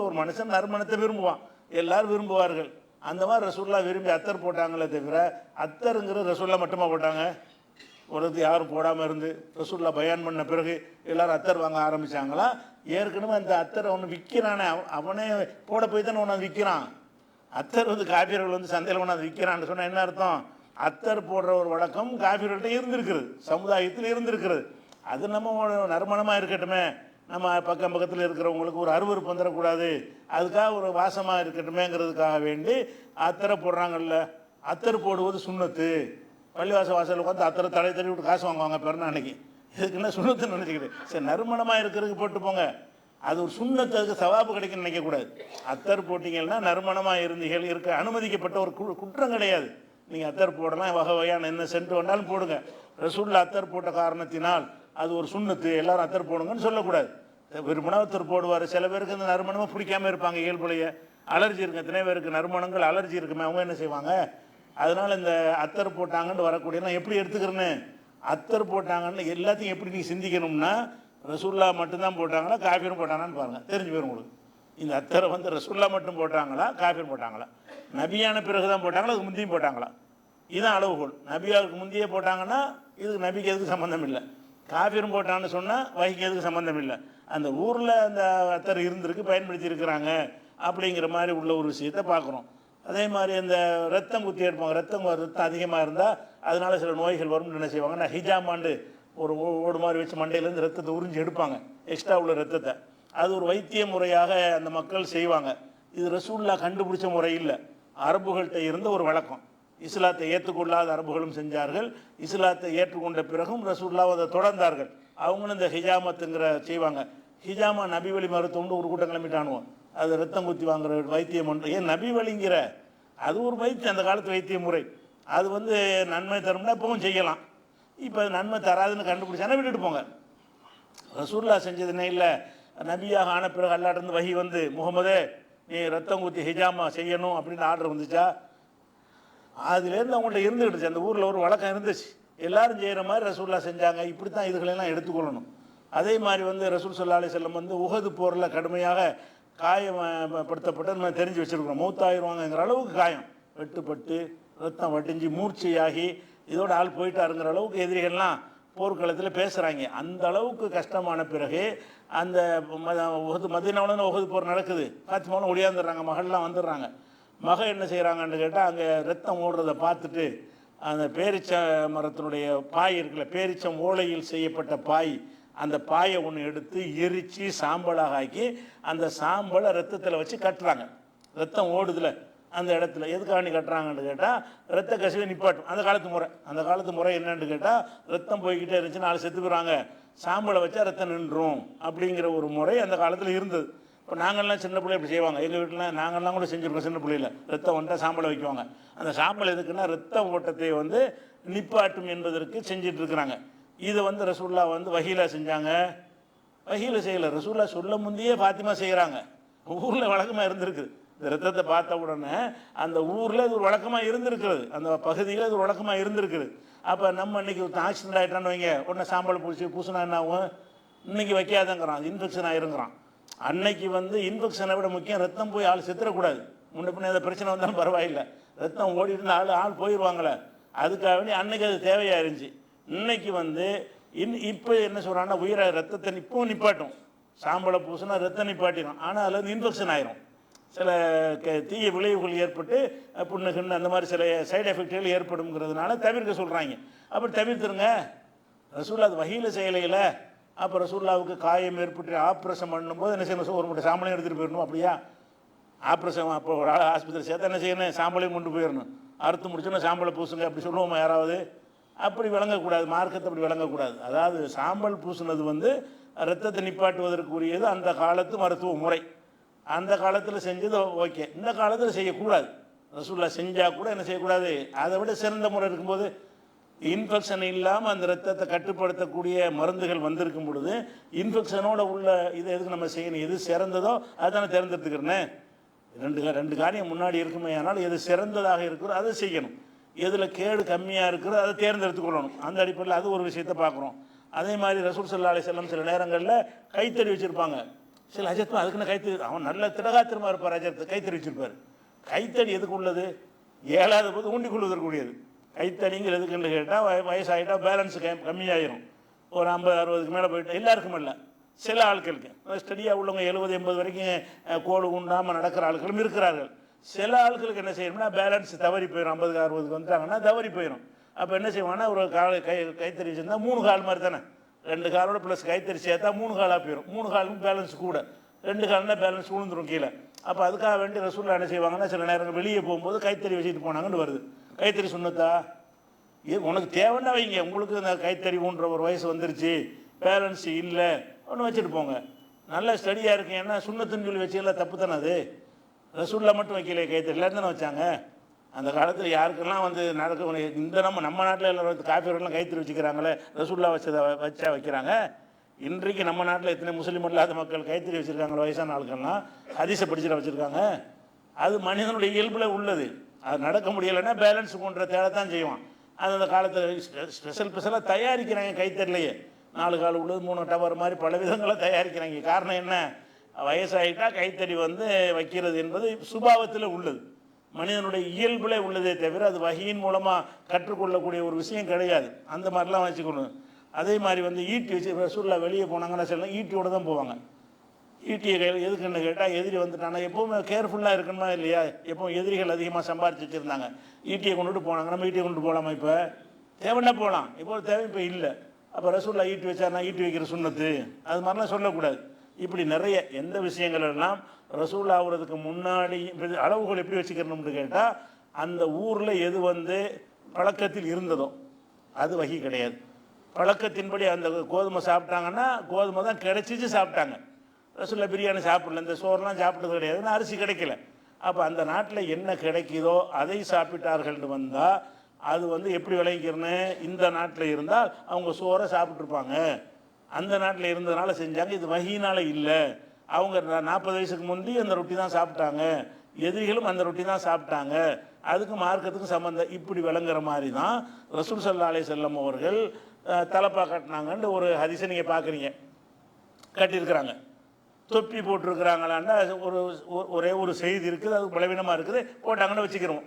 ஒரு மனுஷன் நறுமணத்தை விரும்புவான், எல்லாரும் விரும்புவார்கள். அந்த மாதிரி ரசூலுல்லாஹ் விரும்பி அத்தர் போட்டாங்களே தவிர அத்தருங்கிற ரசூலுல்லாஹ் மட்டுமா போட்டாங்க? யாரும் போடாமல் இருந்து ரசூலுல்லாஹ் பயான் பண்ண பிறகு எல்லாரும் அத்தர் வாங்க ஆரம்பித்தாங்களா? ஏற்கனவே அந்த அத்தரை ஒன்று விற்கிறானே, அவனே போட போய் தானே ஒன்று விற்கிறான். அத்தர் காபிர்கள் சந்தையில் ஒன்று விற்கிறான்னு சொன்னால் என்ன அர்த்தம்? அத்தர் போடுற ஒரு வழக்கம் காபிர்கள்ட்ட இருந்திருக்கிறது, சமுதாயத்தில் இருந்திருக்கிறது. அது நம்ம நறுமணமாக இருக்கட்டுமே, நம்ம பக்கத்தில் இருக்கிறவங்களுக்கு ஒரு அருவருப்பு வந்துடக்கூடாது, அதுக்காக ஒரு வாசமாக இருக்கட்டுமேங்கிறதுக்காக வேண்டி அத்தரை போடுறாங்கல்ல. அத்தர் போடுவது சுன்னத்து. பள்ளிவாசல் உட்காந்து அத்தரை தலை தள்ளி விட்டு காசு வாங்குவாங்க பிறந்த அன்னைக்கு. இதுக்கு என்ன சுண்ணத்துன்னு நினச்சிக்கிட்டு சரி நறுமணமாக இருக்கிறதுக்கு போட்டு போங்க, அது ஒரு சுண்ணத்து, அதுக்கு சவாபு கிடைக்குன்னு நினைக்கக்கூடாது. அத்தர் போட்டிங்கன்னா நறுமணமாக இருந்தீர்கள் இருக்க அனுமதிக்கப்பட்ட ஒரு குற்றம் கிடையாது. நீங்கள் அத்தர் போடலாம், வகை வகையான என்ன சென்ட் வேண்டாலும் போடுங்க. ரசூலுல்லாஹ் அத்தர் போட்ட காரணத்தினால் அது ஒரு சுண்ணத்து, எல்லாரும் அத்தர் போடுங்கன்னு சொல்லக்கூடாது. விரும்பினா அத்தர் போடுவார். சில பேருக்கு இந்த நறுமணமாக பிடிக்காமல் இருப்பாங்க, இயல்புலைய அலர்ஜி இருக்கு. எத்தனை பேருக்கு நறுமணங்கள் அலர்ஜி இருக்குமே, அவங்க என்ன செய்வாங்க? அதனால் இந்த அத்தர் போட்டாங்கன்னு வரக்கூடிய எப்படி எடுத்துக்கிறேன்னு, அத்தர் போட்டாங்கன்னு எல்லாத்தையும் எப்படி நீங்கள் சிந்திக்கணும்னா, ரசூலுல்லாஹ் மட்டும்தான் போட்டாங்களா காஃபிரும் போட்டாங்கன்னு பாருங்கள், தெரிஞ்சு போயிடும் உங்களுக்கு. இந்த அத்தரை ரசூலுல்லாஹ் மட்டும் போட்டாங்களா காஃபிரும் போட்டாங்களா, நபியான பிறகு தான் போட்டாங்களா அதுக்கு முந்தியும் போட்டாங்களா? இதுதான் அளவுகோல். நபியாவுக்கு முந்தையே போட்டாங்கன்னா இதுக்கு நபிக்கு எதுக்கு சம்மந்தம் இல்லை. காஃபிரும் போட்டான்னு சொன்னால் வகைக்கு எதுக்கு சம்மந்தம் இல்லை. அந்த ஊரில் அந்த அத்தர் இருந்திருக்கு, பயன்படுத்தி இருக்கிறாங்க அப்படிங்கிற மாதிரி உள்ள ஒரு விஷயத்தை பார்க்குறோம். அதே மாதிரி இந்த ரத்தம் குத்தி எடுப்பாங்க. ரத்தம் அதிகமாக இருந்தால் அதனால் சில நோய்கள் வரும்னு என்ன செய்வாங்கன்னா, ஹிஜாமாண்டு ஒரு ஓடு மாதிரி வச்சு மண்டையிலேருந்து ரத்தத்தை உறிஞ்சி எடுப்பாங்க, எக்ஸ்ட்ரா உள்ள ரத்தத்தை. அது ஒரு வைத்திய முறையாக அந்த மக்கள் செய்வாங்க. இது ரசூலுல்லாஹ் கண்டுபிடிச்ச முறை இல்லை, அரபுகள்கிட்ட இருந்த ஒரு வழக்கம். இஸ்லாத்தை ஏற்றுக்கொள்ளாத அரபுகளும் செஞ்சார்கள், இஸ்லாத்தை ஏற்றுக்கொண்ட பிறகும் ரசூலுல்லாஹ் அதை தொடர்ந்தார்கள். அவங்களும் இந்த ஹிஜாமத்துங்கிற செய்வாங்க. ஹிஜாமா நபி வழி மருத்துவம்னு ஒரு கூட்டம் கிளம்பிட்டானுவோம். அது ரத்தம் குத்தி வாங்குற வைத்தியம் ஒன்று. ஏன் நபி வழிங்கிற அது ஒரு வைத்தியம், அந்த காலத்து வைத்திய முறை. அது நன்மை தரும்னா இப்பவும் செய்யலாம். இப்போ நன்மை தராதுன்னு கண்டுபிடிச்சானா விட்டுட்டு போங்க. ரசூலுல்லாஹ் செஞ்சதுனே இல்லை. நபியாக ஆன பிறகு அல்லாஹ்விடந்து வஹி முகமதே நீ ரத்தம் குத்தி ஹிஜாமா செய்யணும் அப்படின்னு ஆர்டர் வந்துச்சா? அதுலேருந்து அவங்கள்ட்ட இருந்துக்கிட்டுச்சு, அந்த ஊரில் ஒரு வழக்கம் இருந்துச்சு. எல்லாரும் செய்கிற மாதிரி ரசூலுல்லாஹ் செஞ்சாங்க. இப்படி தான் இதுகளெல்லாம் எடுத்துக்கொள்ளணும். அதே மாதிரி ரசூல் ஸல்லல்லாஹு அலைஹி வஸல்லம் உஹது போரில் கடுமையாக காயப்படுத்தப்பட்டு நம்ம தெரிஞ்சு வச்சுருக்கிறோம். மௌத்தாயிருவாங்கங்கிற அளவுக்கு காயம், வெட்டுப்பட்டு ரத்தம் வட்டிஞ்சு மூர்ச்சையாகி இதோட ஆள் போயிட்டாருங்கிற அளவுக்கு எதிரிகள்லாம் போர்க்களத்தில் பேசுகிறாங்க. அந்த அளவுக்கு கஷ்டமான பிறகு அந்த மதீனாவுல உஹது போர் நடக்குது. ஃபாத்திமாவும் ஒடியாந்துடுறாங்க, மகள்லாம் வந்துடுறாங்க. மக என்ன செய்கிறாங்கன்னு கேட்டால் அங்கே ரத்தம் ஓடுறதை பார்த்துட்டு அந்த பேரிச்ச மரத்தினுடைய பாய் இருக்குல்ல, பேரிச்சம் ஓலையில் செய்யப்பட்ட பாய், அந்த பாயை ஒன்று எடுத்து எரித்து சாம்பலாக ஆக்கி அந்த சாம்பலை ரத்தத்தில் வச்சு கட்டுறாங்க. ரத்தம் ஓடுதில்ல அந்த இடத்துல எதுக்காண்டி கட்டுறாங்கன்னு கேட்டால் ரத்த கசிவை நிப்பாட்டும். அந்த காலத்து முறை என்னன்னு கேட்டால் ரத்தம் போய்கிட்டே இருந்துச்சு, நாலு செத்து போகிறாங்க, சாம்பலை வச்சா ரத்தம் நின்றும் அப்படிங்கிற ஒரு முறை அந்த காலத்தில் இருந்தது. இப்போ நாங்கள்லாம் சின்ன பிள்ளை இப்படி செய்வாங்க. எங்கள் வீட்டில் நாங்கள்லாம் கூட செஞ்சுருக்கோம். சின்ன பிள்ளையில் ரத்தம் வந்தால் சாம்பலை வைக்குவாங்க. அந்த சாம்பல் எதுக்குன்னா ரத்த ஓட்டத்தை நிப்பாட்டும் என்பதற்கு செஞ்சிட்ருக்குறாங்க. இதை ரசூல்லா வஹீலா செஞ்சாங்க, வஹீலா செய்யலை. ரசூல்லா சொல்ல முந்தையே ஃபாத்திமா செய்கிறாங்க. ஊரில் வழக்கமாக இருந்திருக்குது. இந்த ரத்தத்தை பார்த்த உடனே அந்த ஊரில் இது ஒரு வழக்கமாக இருந்திருக்கிறது, அந்த பகுதியில் இது ஒரு வழக்கமாக இருந்திருக்குது. அப்போ நம்ம இன்றைக்கி ஆக்சிடென்ட் ஆகிட்டான்னு வைங்க, உடனே சாம்பல் பூசினா என்ன ஆகும்? இன்றைக்கி வைக்காதங்கிறான், இன்ஃபெக்ஷன் ஆயிருங்கிறான். அன்னைக்கு இன்ஃபெக்ஷனை விட முக்கியம் ரத்தம் போய் ஆள் செத்துடக்கூடாது. முன்ன பின்ன எதாவது பிரச்சனை வந்தாலும் பரவாயில்லை, ரத்தம் ஓடிட்டு இருந்தால் ஆள் போயிடுவாங்களே, அதுக்காக வேண்டி அன்னைக்கு அது தேவையாக இருந்துச்சு. இன்னைக்கு இப்போ என்ன சொல்கிறாங்கன்னா உயிரை ரத்தத்தை இப்பவும் நிப்பாட்டும். சாம்பலை பூசினா ரத்தம் நிப்பாட்டிடும், ஆனால் அதில் இன்ஃபெக்ஷன் ஆயிரும். சில தீய விளைவுகள் ஏற்பட்டு புண்ணுக்குன்னு அந்த மாதிரி சில சைடு எஃபெக்ட்கள் ஏற்படுங்கிறதுனால தவிர்க்க சொல்கிறாங்க. அப்படி தவிர்த்துருங்க. ரசூல்லா அது வஹீல செய்யலையில். அப்போ ரசூல்லாவுக்கு காயம் ஏற்பட்டு ஆப்ரேஷன் பண்ணும்போது என்ன செய்யணும்? ஒரு மட்டும் சாம்பலையும் எடுத்துகிட்டு போயிடணும். அப்படியா? ஆப்ரேஷன் அப்போ ஒரு ஆள் ஆஸ்பத்திரி சேர்த்தா என்ன செய்யணும்? சாம்பலையும் கொண்டு போயிடணும். அறுத்து முடிச்சோன்னா சாம்பலை பூசுங்க அப்படி சொல்லுவோமா யாராவது? அப்படி விளங்கக்கூடாது, மார்க்கத்தை அப்படி விளங்கக்கூடாது. அதாவது சாம்பல் பூசுனது ரத்தத்தை நிப்பாட்டுவதற்குரியது அந்த காலத்து மருத்துவ முறை. அந்த காலத்தில் செஞ்சது ஓகே, இந்த காலத்தில் செய்யக்கூடாது. ரசூல்லா செஞ்சால் கூட என்ன செய்யக்கூடாது? அதை விட சிறந்த முறை இருக்கும்போது இன்ஃபெக்ஷன் இல்லாமல் அந்த ரத்தத்தை கட்டுப்படுத்தக்கூடிய மருந்துகள் வந்திருக்கும் பொழுது இன்ஃபெக்ஷனோட உள்ள இது எதுக்கு நம்ம செய்யணும்? எது சிறந்ததோ அதுதானே தேர்ந்தெடுத்துக்கிறேன்னு. ரெண்டு காரியம் முன்னாடி இருக்குமே, ஆனால் எது சிறந்ததாக இருக்கிறோ அதை செய்யணும். எதில் கேடு கம்மியாக இருக்கிறோ அதை தேர்ந்தெடுத்துக்கொள்ளணும். அந்த அடிப்படையில் அது ஒரு விஷயத்தை பார்க்குறோம். அதே மாதிரி ரசூல் ஸல்லல்லாஹு அலைஹி வஸல்லம் சில நேரங்களில் கைத்தறி வச்சுருப்பாங்க. சில அஜத்தும் அதுக்குன்னு கைத்தறி, அவன் நல்ல திடகாத்திரமாக இருப்பார், அஜத்து கைத்தறி வச்சுருப்பார். கைத்தறி எதுக்கு உள்ளது? ஏழாவது போது ஊண்டி கொள்வதற்குரியது. கைத்தறிங்கிற எதுக்குன்னு கேட்டால் வயசாகிட்டால் பேலன்ஸு கம்மியாயிரும். ஒரு 50-60க்கு மேலே போயிட்டு எல்லாருக்கும் இல்லை, சில ஆட்களுக்கு ஸ்டடியாக உள்ளவங்க 70-80 வரைக்கும் கோடு உண்டாமல் நடக்கிற ஆட்களும் இருக்கிறார்கள். சில ஆட்களுக்கு என்ன செய்யணும்னா பேலன்ஸ் தவறி போயிடும். 50-60க்கு வந்துட்டாங்கன்னா தவறி போயிடும். அப்போ என்ன செய்வாங்கன்னா ஒரு கைத்தறி வச்சுருந்தா 3 கால் மாதிரி தானே, 2 காலோட ப்ளஸ் கைத்தறி சேர்த்தா 3 காலாக போயிடும். 3 காலுக்கும் பேலன்ஸ் கூட, 2 கால்னா பேலன்ஸ் விழுந்துடும் கீழே. அப்போ அதுக்காக வேண்டி ரசூல்லா என்ன செய்வாங்கன்னா சில நேரங்கள் வெளியே போகும்போது கைத்தறி வச்சுட்டு போனாங்கன்னு வருது. கைத்தறி சுன்னத்தா? உனக்கு தேவைன்னா வைங்க, உங்களுக்கு இந்த கைத்தறி ஊன்ற ஒரு வயசு வந்துருச்சு, பேலன்ஸ் இல்லை, ஒன்று வச்சுட்டு போங்க. நல்ல ஸ்டடியாக இருக்கு. ஏன்னா சுண்ணத்துன்னு சொல்லி வச்சுக்கல, தப்பு தானே அது. ரசூல்லா மட்டும் வைக்கலையே கைத்தறி, எல்லாரும் தானே வச்சாங்க. அந்த காலத்தில் யாருக்கெல்லாம் நடக்க இந்த நம்ம நாட்டில் எல்லோரும் காஃபிரெல்லாம் கைத்தறி வச்சுக்கிறாங்களே, ரசூல்லா வச்சா வைக்கிறாங்க. இன்றைக்கு நம்ம நாட்டில் எத்தனை முஸ்லீம் இல்லாத மக்கள் கைத்தறி வச்சுருக்காங்க, வயசான ஆட்கள்லாம் ஹதீஸை படிச்சுட்டு வச்சுருக்காங்க. அது மனிதனுடைய இயல்பில் உள்ளது. அது நடக்க முடியலைன்னா பேலன்ஸ் கொண்ட தேவைத்தான் செய்வான். அது அந்த காலத்தில் ஸ்பெஷலாக தயாரிக்கிறாங்க. கைத்தறிலையே 4 கால் உள்ளது, 3 டவர் மாதிரி பல விதங்களை தயாரிக்கிறாங்க. காரணம் என்ன? வயசாகிட்டா கைத்தறி வைக்கிறது என்பது சுபாவத்தில் உள்ளது, மனிதனுடைய இயல்பில் உள்ளதே தவிர அது வஹீயின் மூலமாக கற்றுக்கொள்ளக்கூடிய ஒரு விஷயம் கிடையாது. அந்த மாதிரிலாம் வச்சுக்கணும். அதே மாதிரி ஈட்டி வச்சு ரசூல்லா வெளியே போனாங்கன்னா சில ஈட்டியோடு தான் போவாங்க. ஈட்டியை கையில் எதுக்குன்னு கேட்டால் எதிரி வந்துட்டாங்க. எப்போவுமே கேர்ஃபுல்லாக இருக்கணுமா இல்லையா? எப்போவும் எதிரிகள் அதிகமாக சம்பாரிச்சு வச்சுருந்தாங்க. ஈட்டியை கொண்டுட்டு போனாங்க. நம்ம ஈட்டியை கொண்டு போகலாமா? இப்போ தேவைன்னா போகலாம், இப்போ தேவை இப்போ இல்லை. அப்போ ரசூல்லா ஈட்டி வச்சாருன்னா ஈட்டி வைக்கிற சுண்ணத்து அது மாதிரிலாம் சொல்லக்கூடாது. இப்படி நிறைய எந்த விஷயங்கள் எல்லாம் ரசூல்லா ஆகுறதுக்கு முன்னாடி அளவுகள் எப்படி வச்சுக்கணும்னு கேட்டால் அந்த ஊரில் எது பழக்கத்தில் இருந்ததோ அது வகி கிடையாது. பழக்கத்தின்படி அந்த கோதுமை சாப்பிட்டாங்கன்னா கோதுமை தான் கிடைச்சிச்சு சாப்பிட்டாங்க. ரசூல்லா பிரியாணி சாப்பிடல, இந்த சோறுலாம் சாப்பிட்டது கிடையாது, அரிசி கிடைக்கல. அப்போ அந்த நாட்டில் என்ன கிடைக்குதோ அதை சாப்பிட்டார்கள்னு வந்தால் அது எப்படி விளைவிக்கிறன்னு, இந்த நாட்டில் இருந்தால் அவங்க சோறை சாப்பிட்ருப்பாங்க, அந்த நாட்டில் இருந்ததுனால செஞ்சாங்க. இது வஹீனால இல்லை. அவங்க 40 வயசுக்கு முந்தி அந்த ரொட்டி தான் சாப்பிட்டாங்க, எதிரிகளும் அந்த ரொட்டி தான் சாப்பிட்டாங்க, அதுக்கு மார்க்கத்துக்கும் சம்மந்தம். இப்படி விளங்குற மாதிரி தான் ரசூல் ஸல்லல்லாஹு அலைஹி வஸல்லம் அவர்கள் தலப்பா கட்டினாங்கன்னு ஒரு ஹதீஸை நீங்கள் பார்க்குறீங்க. கட்டியிருக்கிறாங்க. தொப்பி போட்டிருக்கிறாங்களான்னா ஒரே ஒரு செய்தி இருக்குது, அது பலவீனமாக இருக்குது, போட்டாங்கன்னு வச்சுக்கிறோம்.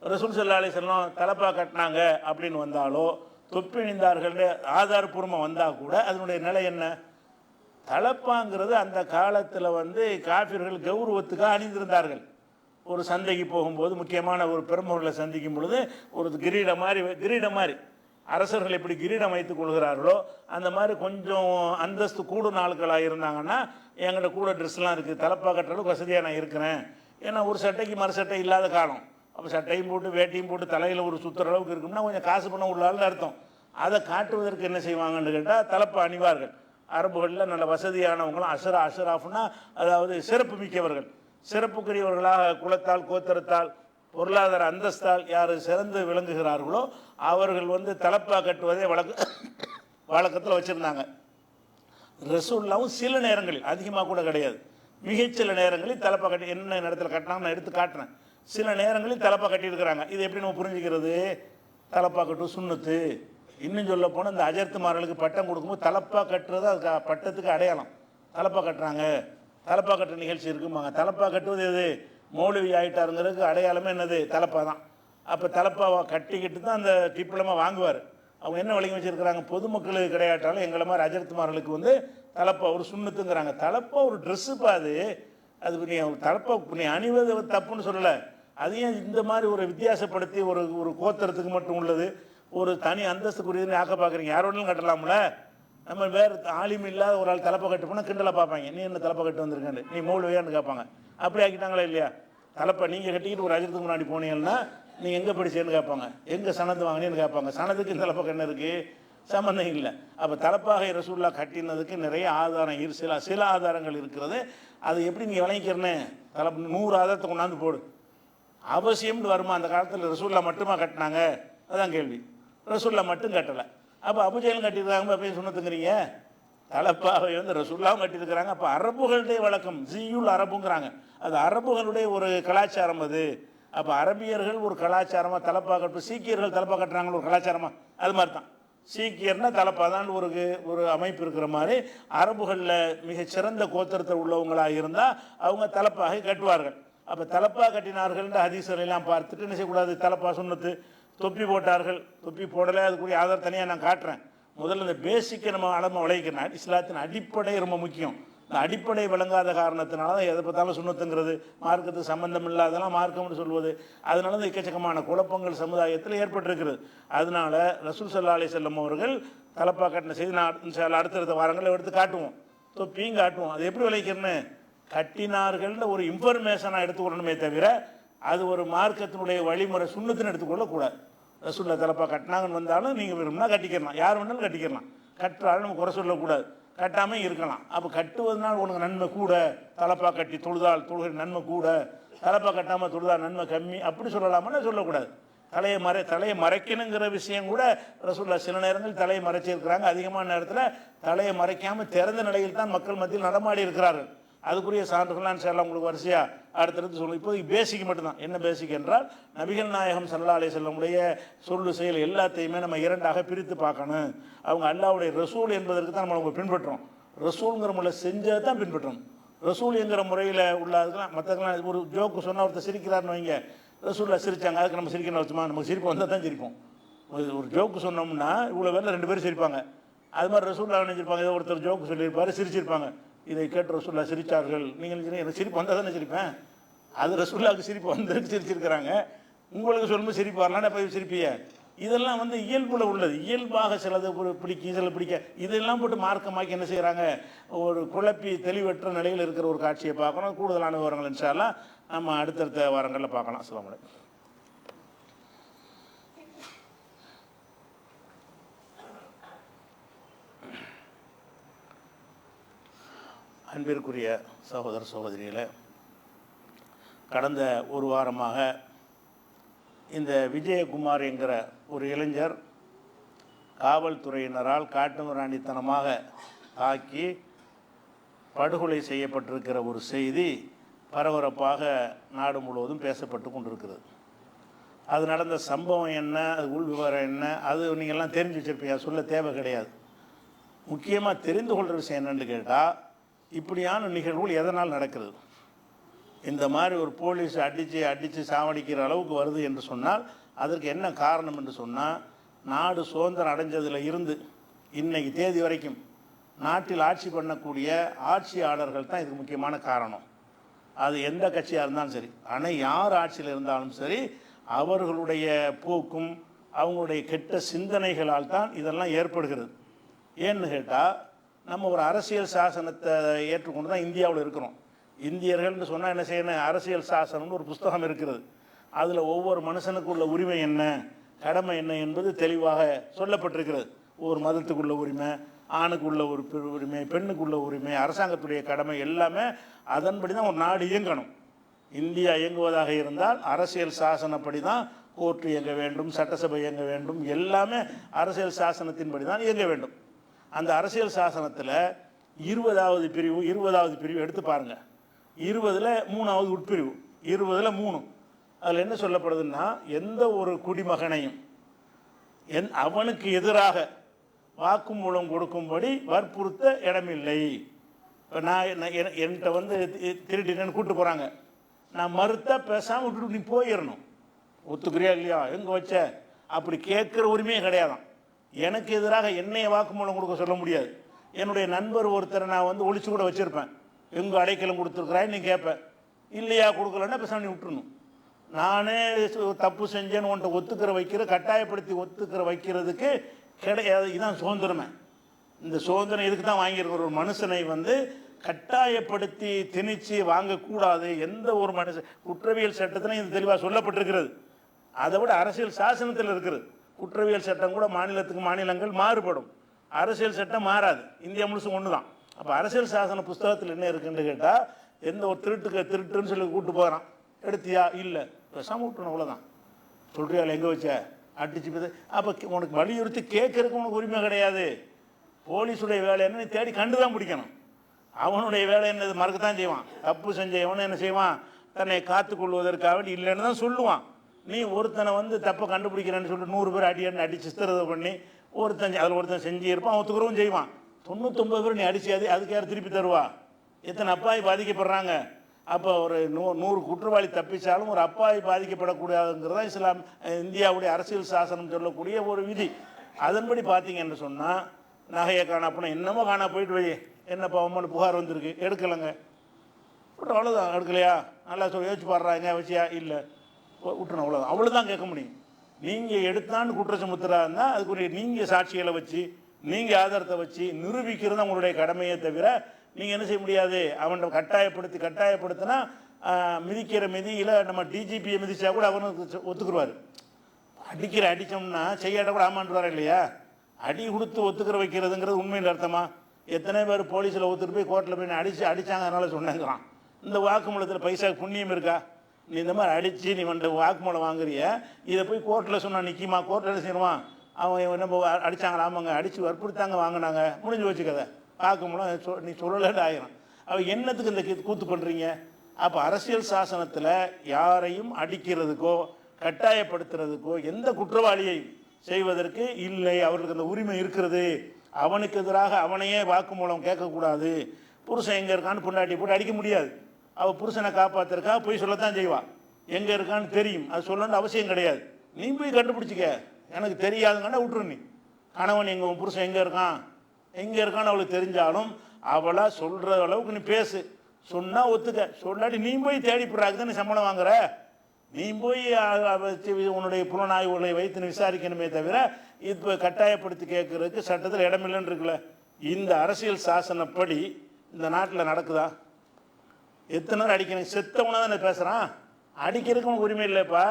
ரசூல் ஸல்லல்லாஹு அலைஹி வஸல்லம் தலப்பா கட்டினாங்க அப்படின்னு வந்தாலோ தொப்பி அணிந்தார்கள் ஆதாரபூர்வமாக வந்தால் கூட அதனுடைய நிலை என்ன? தலப்பாங்கிறது அந்த காலத்தில் காஃபிர்கள் கௌரவத்துக்காக அணிந்திருந்தார்கள். ஒரு சந்தைக்கு போகும்போது முக்கியமான ஒரு பெருமகளை சந்திக்கும் பொழுது ஒரு கிரீடம் மாதிரி அரசர்கள் எப்படி கிரீடம் வைத்துக் கொள்கிறார்களோ அந்த மாதிரி கொஞ்சம் அந்தஸ்து கூடும் ஆட்களாக இருந்தாங்கன்னா என்கிட்ட கூட ட்ரெஸ்லாம் இருக்குது, தலப்பா கட்டுறதுக்கு வசதியாக நான் இருக்கிறேன். ஏன்னா ஒரு சட்டைக்கு மறு சட்டை இல்லாத காலம். அப்போ சட்டையும் போட்டு வேட்டியும் போட்டு தலையில் ஒரு சுற்றுற அளவுக்கு இருக்கும்னா கொஞ்சம் காசு பணம் உள்ளாலும் அர்த்தம். அதை காட்டுவதற்கு என்ன செய்வாங்கன்னு கேட்டால் தலப்பா அணிவார்கள். அரபுகளில் நல்ல வசதியானவங்களும் அஷராஃப்னா அதாவது சிறப்பு மிக்கவர்கள், சிறப்புக்குரியவர்களாக குலத்தால் கோத்திரத்தால் பொருளாதார அந்தஸ்தால் யார் சிறந்து விளங்குகிறார்களோ அவர்கள் தலப்பா கட்டுவதே வழக்கத்தில் வச்சுருந்தாங்க. ரசூலுல்லாவும் சில நேரங்களில், அதிகமாக கூட கிடையாது, மிகச்சில நேரங்களில் தலப்பா கட்டி என்ன நேரத்தில் கட்டினாங்க நான் எடுத்து காட்டுறேன். சில நேரங்களில் தலப்பா கட்டியிருக்கிறாங்க. இது எப்படி நம்ம புரிஞ்சுக்கிறது? தலப்பா கட்டு சுன்னத்து. இன்னும் சொல்ல போனால் இந்த அஜர்த்துமார்களுக்கு பட்டம் கொடுக்கும்போது தலப்பா கட்டுறது அதுக்கு பட்டத்துக்கு அடையாளம். தலப்பா கட்டுறாங்க, தலப்பா கட்டுற நிகழ்ச்சி இருக்குமாங்க. தலப்பா கட்டுவது எது? மௌலவி ஆகிட்டாருங்கிறதுக்கு அடையாளமே என்னது? தலப்பா தான். அப்போ தலப்பாவை கட்டிக்கிட்டு தான் அந்த டிப்ளமா வாங்குவார். அவங்க என்ன வழங்கி வச்சுருக்கிறாங்க? பொதுமக்களுக்கு கிடையாட்டாலும் எங்களை மாதிரி அஜர்த்துமார்களுக்கு தலப்பா ஒரு சுண்ணத்துங்கிறாங்க. தலப்பா ஒரு ட்ரெஸ்ஸுப்பா. அது நீ தலப்பா நீ அணிவது தப்புன்னு சொல்லலை. அதையும் இந்த மாதிரி ஒரு வித்தியாசப்படுத்தி ஒரு கோத்திரத்துக்கு மட்டும் உள்ளது, ஒரு தனி அந்தஸ்துக்குரியதுன்னு ஆக்க பார்க்குறீங்க. யாரோடலும் கட்டலாம்ல. நம்ம வேறு ஆலிம் இல்லாத ஒரு ஆள் தலப்பா கட்டு போனால் கிண்டலை பார்ப்பாங்க. நீ என்ன தலப்பா கட்டு வந்திருக்கேன்னு, நீ மௌலவியான்னு கேட்பாங்க. அப்படி ஆக்கிட்டாங்களா இல்லையா? தலப்பா நீங்கள் கட்டிக்கிட்டு ஒரு அஜரத்துக்கு முன்னாடி போனீங்கன்னா நீங்கள் எங்கே படிச்சேன்னு கேட்பாங்க, எங்கே சனது வாங்கினேன்னு கேட்பாங்க. சனதுக்கு தலப்பா என்ன இருக்குது? சம்மந்தம் இல்லை. அப்போ தலப்பாகை ரசூலுல்லாஹ் கட்டினதுக்கு நிறைய ஆதாரம் சில ஆதாரங்கள் இருக்கிறது. அது எப்படி நீங்கள் விளங்கிக்கிறனே? 100 ஆதாரத்தை கொண்டாந்து போடு. அவசியம்னு வருமா? அந்த காலத்தில் ரசூலுல்லாஹ் மட்டுமா கட்டினாங்க? அதுதான் கேள்வி. ரசூலுல்லாஹ் மட்டும் கட்டலை. அப்போ அபூஜஹல் கட்டியிருக்காங்க அப்படின்னு சொன்னதுங்கிறீங்க. தலப்பாவை ரசூலுல்லாஹ் கட்டியிருக்கிறாங்க. அப்போ அரபுகளுடைய வழக்கம் ஜியுல் அரபுங்கிறாங்க. அது அரபுகளுடைய ஒரு கலாச்சாரம் அது. அப்போ அரபியர்கள் ஒரு கலாச்சாரமாக தலப்பா கட்டு, சீக்கியர்கள் தலப்பா கட்டுறாங்க ஒரு கலாச்சாரமாக. அது மாதிரி தான் சீக்கியர்னா தலப்பா தான் ஒரு அமைப்பு இருக்கிற மாதிரி அரபுகளில் மிகச்சிறந்த கோத்திரத்தில் உள்ளவங்களாக இருந்தால் அவங்க தலப்பாக கட்டுவார்கள். அப்போ தலப்பா கட்டினார்கள்ன்ற ஹதீஸ்களெல்லாம் பார்த்துட்டு என்ன செய்யக்கூடாது? தலப்பா சுன்னத்து. தொப்பி போட்டார்கள், தொப்பி போடலை, அதுக்குரிய ஆதாரம் தனியாக நான் காட்டுறேன். முதல்ல இந்த பேசிக்கை நம்ம விளைவிக்கணும். இஸ்லாத்தின் அடிப்படை ரொம்ப முக்கியம். இந்த அடிப்படை விளங்காத காரணத்தினால தான் எதை பார்த்தாலும் சுன்னத்துங்கிறது, மார்க்கத்துக்கு சம்பந்தம் இல்லாதெல்லாம் மார்க்கம்னு சொல்வது. அதனால தான் எக்கச்சக்கமான குழப்பங்கள் சமுதாயத்தில் ஏற்பட்டிருக்கிறது. அதனால ரசூல் ஸல்லல்லாஹு அலைஹி வஸல்லம் அவர்கள் தலப்பா கட்டின செய்தி நான் அடுத்தடுத்த வாரங்களில் எடுத்து காட்டுவோம், தொப்பியும் காட்டுவோம். அது எப்படி விளைவிக்கிறேன்னு கட்டினார்கள்னு ஒரு இன்ஃபர்மேஷனாக எடுத்துக்கொள்ளணுமே தவிர அது ஒரு மார்க்கத்தினுடைய வழிமுறை சுன்னத்துன்னு எடுத்துக்கொள்ளக்கூடாது. ரசூலுல்லாஹ் தலப்பா கட்டினாங்கன்னு வந்தாலும் நீங்கள் விரும்பினா கட்டிக்கலாம், யார் வேணாலும் கட்டிக்கலாம். கட்டுறாலும் நம்ம குறை சொல்லக்கூடாது, கட்டாமல் இருக்கலாம். அப்போ கட்டுவதனால் உனக்கு நன்மை கூட, தலப்பா கட்டி தொழுதால் தொழுகிற நன்மை கூட, தலப்பா கட்டாமல் தொழுதால் நன்மை கம்மி, அப்படி சொல்லலாமான்னு சொல்லக்கூடாது. தலையை மறைக்கணுங்கிற விஷயம் கூட ரசூலுல்லாஹ் சில நேரங்கள் தலையை மறைச்சிருக்கிறாங்க. அதிகமான நேரத்தில் தலையை மறைக்காமல் திறந்த நிலையில் தான் மக்கள் மத்தியில் நடமாடி இருக்கிறார்கள். அதுக்குரிய சான்றுகள்லாம் இன்ஷாஅல்லாஹ் உங்களுக்கு வரிசையாக அடுத்தடுத்து சொல்லுவோம். இப்போதைக்கு பேசிக் மட்டும்தான். என்ன பேசிக் என்றால் நபிகள் நாயகம் ஸல்லல்லாஹு அலைஹி வஸல்லமுடைய சொல்லு செயல் எல்லாத்தையுமே நம்ம இரண்டாக பிரித்து பார்க்கணும். அவங்க அல்லாஹ்வுடைய ரசூல் என்பதற்கு தான் நம்ம பின்பற்றோம். ரசூலுங்கிற முறையில் செஞ்சதை தான் பின்பற்றணும். ரசூல் என்கிற முறையில் உள்ள அதுக்கெல்லாம் மற்றக்கெல்லாம் ஒரு ஜோக்கு சொன்னால் ஒருத்தர் சிரிக்கிறாருன்னு வைங்க, ரசூலில் சிரித்தாங்க, அதுக்கு நம்ம சிரிக்கணும் வச்சுமா? நமக்கு சிரிப்பு வந்தால் தான் சிரிப்போம். ஒரு ஜோக்கு சொன்னோம்னா இவ்வளோ பேரில் 2 பேரும் சிரிப்பாங்க. அது மாதிரி ரசூலுல்லாஹ் நினைச்சிருப்பாங்க, ஏதோ ஒருத்தர் ஜோக்கு சொல்லியிருப்பார், சிரிச்சிருப்பாங்க. இதை கேட்டு ரசூலுல்லாஹ் சிரித்தார்கள். நீங்கள் எனக்கு சிரிப்பு வந்தால் தானே சிரிப்பேன். அது ரசூலுல்லாஹ்வுக்கு சிரிப்பு வந்ததுக்கு சிரிச்சிருக்கிறாங்க. உங்களுக்கு சொல்லும்போது சிரிப்பு வரலான்னு போய் சிரிப்பிய. இதெல்லாம் இயல்புல உள்ளது. இயல்பாக சிலது பிடிக்கும், சில பிடிக்க. இதெல்லாம் போட்டு மார்க்கமாக்கி என்ன செய்கிறாங்க? ஒரு குழப்பி தெளிவற்ற நிலையில் இருக்கிற ஒரு காட்சியை பார்க்கணும். கூடுதலான விவரங்கள் இன்ஷா அல்லாஹ் நம்ம அடுத்தடுத்த வாரங்களில் பார்க்கலாம். அஸ்ஸலாமு அலைக்கும். அன்பிற்குரிய சகோதர சகோதரிகளே, கடந்த ஒரு வாரமாக இந்த விஜயகுமார் என்கிற ஒரு இளைஞர் காவல்துறையினரால் காட்டுமிராண்டித்தனமாக தாக்கி படுகொலை செய்யப்பட்டிருக்கிற ஒரு செய்தி பரபரப்பாக நாடு முழுவதும் பேசப்பட்டு கொண்டிருக்கிறது. அது நடந்த சம்பவம் என்ன, அது உள் விவரம் என்ன, அது நீங்கள்லாம் தெரிஞ்சு வச்சுருப்பீங்க, சொல்ல தேவை கிடையாது. முக்கியமாக தெரிந்து கொள்கிற விஷயம் என்னென்னு கேட்டால், இப்படியான நிகழ்வுகள் எதனால் நடக்கிறது? இந்த மாதிரி ஒரு போலீஸ் அடித்து சாவடிக்கிற அளவுக்கு வருது என்று சொன்னால் அதற்கு என்ன காரணம் என்று சொன்னால், நாடு சுதந்திரம் அடைஞ்சதில் இருந்து இன்னைக்கு தேதி வரைக்கும் நாட்டில் ஆட்சி பண்ணக்கூடிய ஆட்சியாளர்கள் தான் இதுக்கு முக்கியமான காரணம். அது எந்த கட்சியாக இருந்தாலும் சரி. ஆனால் யார் ஆட்சியில் இருந்தாலும் சரி, அவர்களுடைய போக்கும் அவங்களுடைய கெட்ட சிந்தனைகளால் தான் இதெல்லாம் ஏற்படுகிறது. ஏன்னு கேட்டால், நம்ம ஒரு அரசியல் சாசனத்தை ஏற்றுக்கொண்டு தான் இந்தியாவில் இருக்கிறோம். இந்தியர்கள்னு சொன்னால் என்ன செய்யணும்? அரசியல் சாசனம்னு ஒரு புஸ்தகம் இருக்கிறது. அதில் ஒவ்வொரு மனுஷனுக்கு உள்ள உரிமை என்ன, கடமை என்ன என்பது தெளிவாக சொல்லப்பட்டிருக்கிறது. ஒவ்வொரு மதத்துக்குள்ள உரிமை, ஆணுக்குள்ள ஒரு உரிமை, பெண்ணுக்குள்ள உரிமை, அரசாங்கத்துடைய கடமை எல்லாமே அதன்படி தான் ஒரு நாடு இயங்கணும். இந்தியா இயங்குவதாக இருந்தால் அரசியல் சாசனப்படி தான் கோர்ட்டு இயங்க வேண்டும், சட்டசபை இயங்க வேண்டும், எல்லாமே அரசியல் சாசனத்தின்படி தான் இயங்க வேண்டும். அந்த அரசியல் சாசனத்தில் 20வது பிரிவு எடுத்து பாருங்கள். 20ல் 3வது உட்பிரிவு, 20ல் 3. அதில் என்ன சொல்லப்படுதுன்னா, எந்த ஒரு குடிமகனையும் அவனுக்கு எதிராக வாக்குமூலம் கொடுக்கும்படி வற்புறுத்த இடமில்லை. இப்போ நான் என்கிட்ட வந்து திருடினு கூப்பிட்டு போகிறாங்க, நான் மறுத்தா பேசாமல் விட்டுட்டு நீ போயிடணும். ஒத்துக்கிறியா இல்லையா, எங்கே வச்ச அப்படி கேட்குற உரிமையே கிடையாதான். எனக்கு எதிராக என்னைய வாக்குமூலம் கொடுக்க சொல்ல முடியாது. என்னுடைய நண்பர் ஒருத்தரை நான் வந்து ஒழிச்சு கூட வச்சுருப்பேன், எங்கள் அடைக்கலம் கொடுத்துருக்குறான்னு நீ கேட்பேன். இல்லையா கொடுக்கலன்னா பேசாமல் நீ விட்டுருணும். நானே தப்பு செஞ்சேன்னு உன்ட்ட ஒத்துக்கிற வைக்கிற, கட்டாயப்படுத்தி ஒத்துக்கிற வைக்கிறதுக்கு கிடையாது. இதுதான் சுதந்திரமே. இந்த சுதந்திரம் இதுக்கு தான் வாங்கியிருக்கிற. ஒரு மனுஷனை வந்து கட்டாயப்படுத்தி திணிச்சு வாங்கக்கூடாது. எந்த ஒரு குற்றவியல் சட்டத்திலும் இது தெளிவாக சொல்லப்பட்டிருக்கிறது. அதை விட அரசியல் சாசனத்தில் இருக்கிறது. குற்றவியல் சட்டம் கூட மாநிலத்துக்கு மாநிலங்கள் மாறுபடும், அரசியல் சட்டம் மாறாது. இந்தியா முழுசும் ஒன்று தான். அப்போ அரசியல் சாசன புஸ்தகத்தில் என்ன இருக்குன்னு கேட்டால், எந்த ஒரு திருட்டுன்னு சொல்லி கூப்பிட்டு போகிறான், எடுத்தியா இல்லை பேசாமல் விட்டுணும், அவ்வளோதான். சொல்கிறியா எங்கே வச்ச அடிச்சு. அப்போ உனக்கு வலியுறுத்தி கேட்கறதுக்கு உனக்கு உரிமை கிடையாது. போலீஸுடைய வேலை என்ன, தேடி கண்டு தான் பிடிக்கணும். அவனுடைய வேலை என்னது, மறக்கத்தான் செய்வான். தப்பு செஞ்சவனு என்ன செய்வான், தன்னை காத்துக்கொள்வதற்காக இல்லைன்னு தான் சொல்லுவான். நீ ஒருத்தனை வந்து தப்பை கண்டுபிடிக்கிறேன்னு சொல்லிட்டு 100 பேர் அடிச்சு சித்திரதை பண்ணி அதில் ஒருத்தன் செஞ்சு இருப்பான், ஒத்துக்கிறவும் செய்வான். 99 பேர் நீ அடிச்சாது, அதுக்கு யார் திருப்பி தருவா? எத்தனை அப்பாவி பாதிக்கப்படுறாங்க. அப்போ ஒரு 100 குற்றவாளி தப்பிச்சாலும் ஒரு அப்பாவி பாதிக்கப்படக்கூடாதுங்கிறதா இந்தியாவுடைய அரசியல் சாசனம் சொல்லக்கூடிய ஒரு விதி. அதன்படி பார்த்தீங்கன்னு சொன்னால், நகையை காணாப்போனா என்னமோ காணா போயிட்டு வை, என்ன பாவமான புகார் வந்திருக்கு, எடுக்கலைங்க, அவ்வளோதான். எடுக்கலையா, நல்லா யோசிச்சு பாடுறாங்க, வச்சியா இல்லை விட்டுணும், அவ்வளோதான் கேட்க முடியும். நீங்கள் எடுத்தான்னு குற்றம் சுமத்துறா இருந்தால் அதுக்குரிய நீங்கள் சாட்சிகளை வச்சு, நீங்கள் ஆதாரத்தை வச்சு நிரூபிக்கிறது உங்களுடைய கடமையை தவிர நீங்கள் என்ன செய்ய முடியாது. அவனை கட்டாயப்படுத்தினா மிதிக்கிற மிதியில் நம்ம டிஜிபியை மிதிச்சா கூட அவனுக்கு ஒத்துக்குருவார். அடித்தோம்னா செய்யாட்ட கூட ஆமான்றாரா இல்லையா? அடி கொடுத்து ஒத்துக்கிற வைக்கிறதுங்கிறது உண்மையில் அர்த்தமா? எத்தனை பேர் போலீஸில் ஒத்துட்டு போய் கோர்ட்டில் போய் அடித்தாங்க அதனால சொன்னாங்கிறான். இந்த வாக்குமூலத்தில் பைசா புண்ணியம் இருக்கா? நீ இந்த மாதிரி அடித்து நீ வந்து வாக்குமூலம் வாங்குறிய, இதை போய் கோர்ட்டில் சொன்னால் நிற்கிமா? கோர்ட்டில் என்ன செய்வான், அவன் என்ன அடித்தாங்களா? ஆமாங்க, அடித்து வற்புறுத்தாங்க, வாங்கினாங்க, முடிஞ்சு வச்சுக்கதை. வாக்குமூலம் நீ சொல்லலன்னு ஆயிரும். அவன் என்னத்துக்கு இந்த கூத்து பண்ணுறீங்க? அப்போ அரசியல் சாசனத்தில் யாரையும் அடிக்கிறதுக்கோ கட்டாயப்படுத்துறதுக்கோ எந்த குற்றவாளியை செய்வதற்கு இல்லை. அவர்களுக்கு அந்த உரிமை இருக்கிறது. அவனுக்கு எதிராக அவனையே வாக்குமூலம் கேட்கக்கூடாது. புருஷன் எங்கே இருக்கான்னு பொண்டாட்டி போட்டு அடிக்க முடியாது. அவள் புருஷனை காப்பாற்றுறக்கா போய் சொல்லத்தான் செய்வாள். எங்கே இருக்கான்னு தெரியும், அது சொல்லணும்னு அவசியம் கிடையாது. நீ போய் கண்டுபிடிச்சிக்க, எனக்கு தெரியாதுங்கன்னா விட்டுரு. நீ கணவன் உன் புருஷன் எங்கே இருக்கான்னு அவளுக்கு தெரிஞ்சாலும் அவளா சொல்கிற அளவுக்கு நீ பேசு. சொன்னால் ஒத்துக்க, சொல்லாட்டி நீ போய் தேடிப்படுறாக்கு தான் நீ சம்பளம் வாங்குற. நீ போய் உன்னுடைய புலனாய்வுகளை வைத்து விசாரிக்கணுமே தவிர இப்போ கட்டாயப்படுத்தி கேட்கறதுக்கு சட்டத்தில் இடமில்லைன்னு இருக்குல்ல. இந்த அரசியல் சாசனப்படி இந்த நாட்டில் நடக்குதா? எத்தனை பேர் அடிக்கணும்? செத்தவனை தானே பேசுகிறான். அடிக்கிறதுக்கு உனக்கு உரிமை இல்லைப்பா.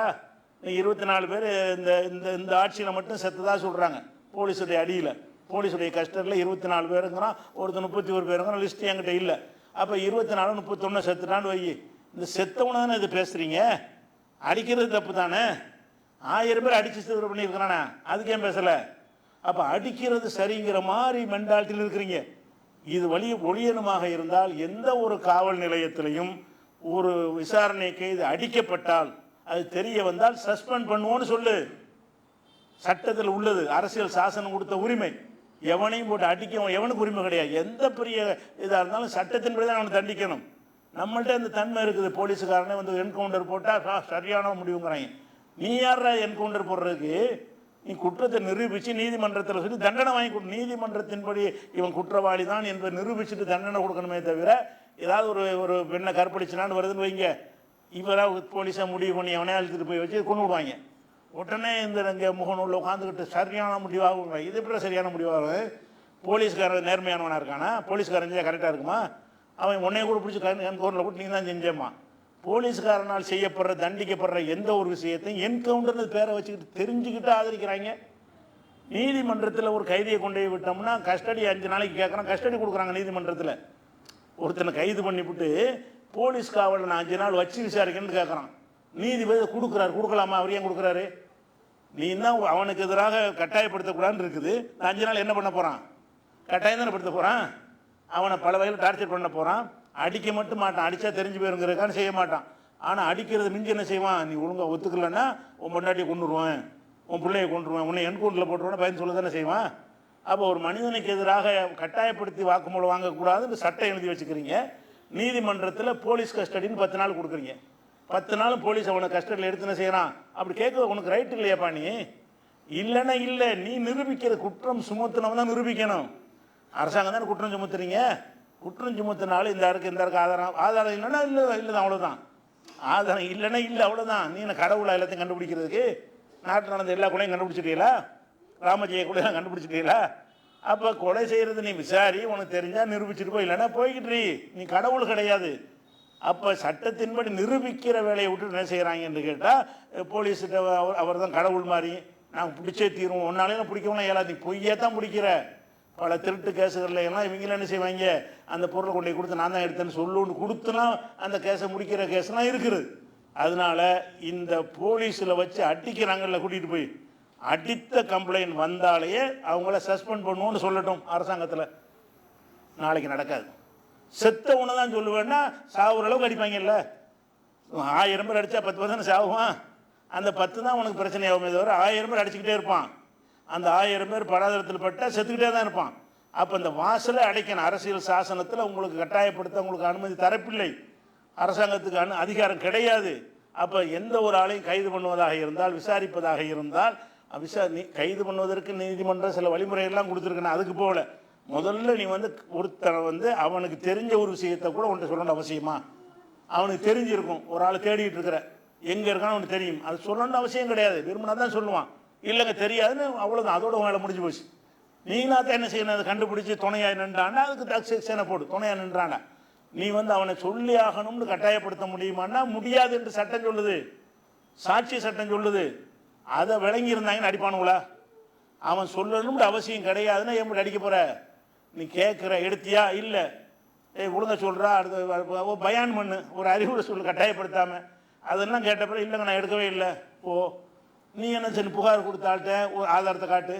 நீ 24 பேர் இந்த ஆட்சியில் மட்டும் செத்ததாக சொல்கிறாங்க. போலீஸுடைய அடியில், போலீஸுடைய கஸ்டடியில் 24 பேருங்கிறான், ஒருத்தர் 31 பேருங்கிறான். லிஸ்ட்டு என்கிட்ட இல்லை. அப்போ 24 31 செத்துட்டான்னு வை. இந்த செத்தவனை தானே இது பேசுகிறீங்க. அடிக்கிறது தப்பு தானே. 1000 பேர் அடித்து சிறுவர் பண்ணியிருக்கிறானே, அதுக்கு ஏன் பேசலை? அப்போ அடிக்கிறது சரிங்கிற மாதிரி மென்டாலிட்டியில் இருக்கிறீங்க. இது ஒழியனுமாக இருந்தால் எந்த ஒரு காவல் நிலையத்திலையும் ஒரு விசாரணைக்கு இது அடிக்கப்பட்டால் அது தெரிய வந்தால் சஸ்பெண்ட் பண்ணுவோன்னு சொல்லு. சட்டத்தில் உள்ளது, அரசியல் சாசனம் கொடுத்த உரிமை. எவனையும் போட்டு அடிக்க எவனுக்கு உரிமை கிடையாது. எந்த பெரிய இதாக இருந்தாலும் சட்டத்தின்படி தான் அவனை தண்டிக்கணும். நம்மள்ட்ட அந்த தன்மை இருக்குது. போலீஸுக்காரனே வந்து என்கவுண்டர் போட்டால் சரியான முடிவுங்கிறாங்க. நீ யாரா என்கவுண்டர் போடுறதுக்கு? நீ குற்றத்தை நிரூபித்து நீதிமன்றத்தில் சொல்லி தண்டனை வாங்கி கொடு. நீதிமன்றத்தின்படி இவன் குற்றவாளி தான் என்பதை நிரூபிச்சுட்டு தண்டனை கொடுக்கணுமே தவிர ஏதாவது ஒரு ஒரு பெண்ணை கற்பழிச்சினான்னு வருதுன்னு வைங்க, இவராக போலீஸாக முடிவு பண்ணி அவனே அழுத்துட்டு போய் வச்சு கொண்டு விடுவாங்க. உடனே இந்த இங்கே முகநூலில் உட்காந்துக்கிட்டு சரியான முடிவாகும். இது எப்படி சரியான முடிவாகும்? போலீஸ்காரன் நேர்மையானவனாக இருக்கானா? போலீஸ்காரன் கரெக்டாக இருக்குமா? அவன் உன்னைய கூட பிடிச்சி கோரில் கூட நீ தான் செஞ்சேம்மா. போலீஸ்காரனால் செய்யப்படுற தண்டிக்கப்படுற எந்த ஒரு விஷயத்தையும் என்கவுண்டர்னு பேரை வச்சுக்கிட்டு தெரிஞ்சுக்கிட்டு ஆதரிக்கிறாங்க. நீதிமன்றத்தில் ஒரு கைதியை கொண்டு போய் விட்டோம்னா கஸ்டடி 5 நாளைக்கு கேட்குறான், கஸ்டடி கொடுக்குறாங்க நீதிமன்றத்தில். ஒருத்தனை கைது பண்ணிவிட்டு போலீஸ் காவலில் நான் 5 நாள் வச்சு விசாரிக்கணும்னு கேட்குறான். நீதிபதி கொடுக்குறாரு. கொடுக்கலாமா? அவர் ஏன் கொடுக்குறாரு? நீ தான் அவனுக்கு எதிராக கட்டாயப்படுத்தக்கூடாதுன்னு இருக்குது. 5 நாள் என்ன பண்ண போகிறான்? கட்டாயம் தானே படுத்த போகிறான். அவனை பல வகையில் டார்ச்சர் பண்ண போகிறான். அடிக்க மட்டும் மாட்டான், அடித்தா தெரிஞ்சு போயிருங்கிறக்கான்னு செய்ய மாட்டான். ஆனால் அடிக்கிறது மிஞ்சி என்ன செய்வான்? நீ ஒழுங்காக ஒத்துக்கலைன்னா உன் பொண்டாட்டியை கொண்டுருவேன், உன் பிள்ளையை கொண்டுருவேன், உன்னை என்கவுண்டரில் போட்டுருவேன் பயன் சொல்ல தானே செய்வான். அப்போ ஒரு மனிதனுக்கு எதிராக கட்டாயப்படுத்தி வாக்குமூலம் வாங்கக்கூடாதுன்னு சட்டம் எழுதி வச்சுக்கிறீங்க. நீதிமன்றத்தில் போலீஸ் கஸ்டடின்னு 10 நாள் கொடுக்குறீங்க. 10 நாள் போலீஸ் அவனை கஸ்டடியில் எடுத்துன்னு செய்கிறான். அப்படி கேட்க உனக்கு ரைட் இல்லையாப்பா? நீ இல்லைன்னா இல்லை, நீ நிரூபிக்கிற குற்றம் சுமத்தினவன் தான் நிரூபிக்கணும். அரசாங்கம் தானே குற்றம் சுமத்துறீங்க. குற்றம் சுமத்தினாலும் இந்த இருக்கு ஆதாரம் இல்லைன்னா இல்லை தான், அவ்வளோதான். ஆதாரம் இல்லைன்னா இல்லை, அவ்வளோதான். நீ என்ன கடவுளா எல்லாத்தையும் கண்டுபிடிக்கிறதுக்கு? நாட்டில் நடந்த எல்லா கொலையும் கண்டுபிடிச்சிட்டீங்களா? ராமஜெய கொலையெல்லாம் கண்டுபிடிச்சிட்டீங்களா? அப்போ கொலை செய்கிறது நீ விசாரி, உனக்கு தெரிஞ்சால் நிரூபிச்சுட்டு போய், இல்லைன்னா போய்கிட்டு நீ கடவுள் கிடையாது. அப்போ சட்டத்தின்படி நிரூபிக்கிற வேலையை விட்டு என்ன செய்கிறாங்கன்னு கேட்டால் போலீஸ்கிட்ட அவர் தான் கடவுள் மாதிரி நாங்கள் பிடிச்சே தீருவோம், ஒன்னாலையும் பிடிக்கவும் இயலாது, பொய்யே தான் பிடிக்கிற. பல திருட்டு கேஸுகளில் எல்லாம் இவங்களும் என்ன செய்வாங்க, அந்த பொருளை கொண்டு கொடுத்து நான் தான் எடுத்தேன்னு சொல்லுன்னு கொடுத்துனா அந்த கேஸை முடிக்கிற கேஸ்லாம் இருக்குது. அதனால இந்த போலீஸில் வச்சு அடிக்கிறாங்கல்ல, கூட்டிகிட்டு போய் அடித்த கம்ப்ளைண்ட் வந்தாலேயே அவங்கள சஸ்பெண்ட் பண்ணுவோன்னு சொல்லட்டும் அரசாங்கத்தில். நாளைக்கு நடக்காது. செத்தவனை தான் சொல்லுவேன்னா சாவுற அளவுக்கு அடிப்பாங்கல்ல. 1000 பேர் அடித்தா 10 பேர் தானே சாவுவான். அந்த 10 தான் உனக்கு பிரச்சனையாகுமே தவிர 1000 பேர் அடிச்சுக்கிட்டே இருப்பான். அந்த 1000 பேர் படாதரத்தில் பட்டால் செத்துக்கிட்டே தான் இருப்பான். அப்போ இந்த வாசலை அடைக்கணும். அரசியல் சாசனத்தில் உங்களுக்கு கட்டாயப்படுத்த உங்களுக்கு அனுமதி தரப்பில்லை, அரசாங்கத்துக்கு அதிகாரம் கிடையாது. அப்போ எந்த ஒரு ஆளையும் கைது பண்ணுவதாக இருந்தால், விசாரிப்பதாக இருந்தால், கைது பண்ணுவதற்கு நீதிமன்றம் சில வழிமுறைகள்லாம் கொடுத்துருக்கணும். அதுக்கு போகல. முதல்ல நீ ஒருத்தனை அவனுக்கு தெரிஞ்ச ஒரு விஷயத்தை கூட உன்கிட்ட சொல்லணும் அவசியமா? அவனுக்கு தெரிஞ்சிருக்கும். ஒரு ஆள் தேடிட்டு இருக்கிற எங்கே இருக்கான்னு அவனுக்கு தெரியும், அது சொல்லணும்னு அவசியம் கிடையாது. விரும்பினா தான் சொல்லுவான், இல்லைங்க தெரியாதுன்னு அவ்வளோதான், அதோட வேலை முடிஞ்சு போச்சு. நீங்களா தான் என்ன செய்யணும், அதை கண்டுபிடிச்சி துணையாக நின்றான்னா அதுக்கு சேனை போடு, துணையாக நின்றானா. நீ அவனை சொல்லி ஆகணும்னு கட்டாயப்படுத்த முடியுமான்னா முடியாது என்று சட்டம் சொல்லுது, சாட்சி சட்டம் சொல்லுது. அதை விளங்கி இருந்தாங்கன்னு அடிப்பானுங்களா? அவன் சொல்லணும்னு அவசியம் கிடையாதுன்னா எப்படி அடிக்க போகிற? நீ கேட்குற எடுத்தியா? இல்லை, ஒழுங்க சொல்கிறா, அடுத்த பயான் பண்ணு, ஒரு அறிவுரை சொல்லு கட்டாயப்படுத்தாமல். அதெல்லாம் கேட்டப்பறம் இல்லைங்க நான் எடுக்கவே இல்லை. ஓ, நீ என்ன சரி புகார் கொடுத்தாள்கிட்ட ஒரு ஆதாரத்தை காட்டு,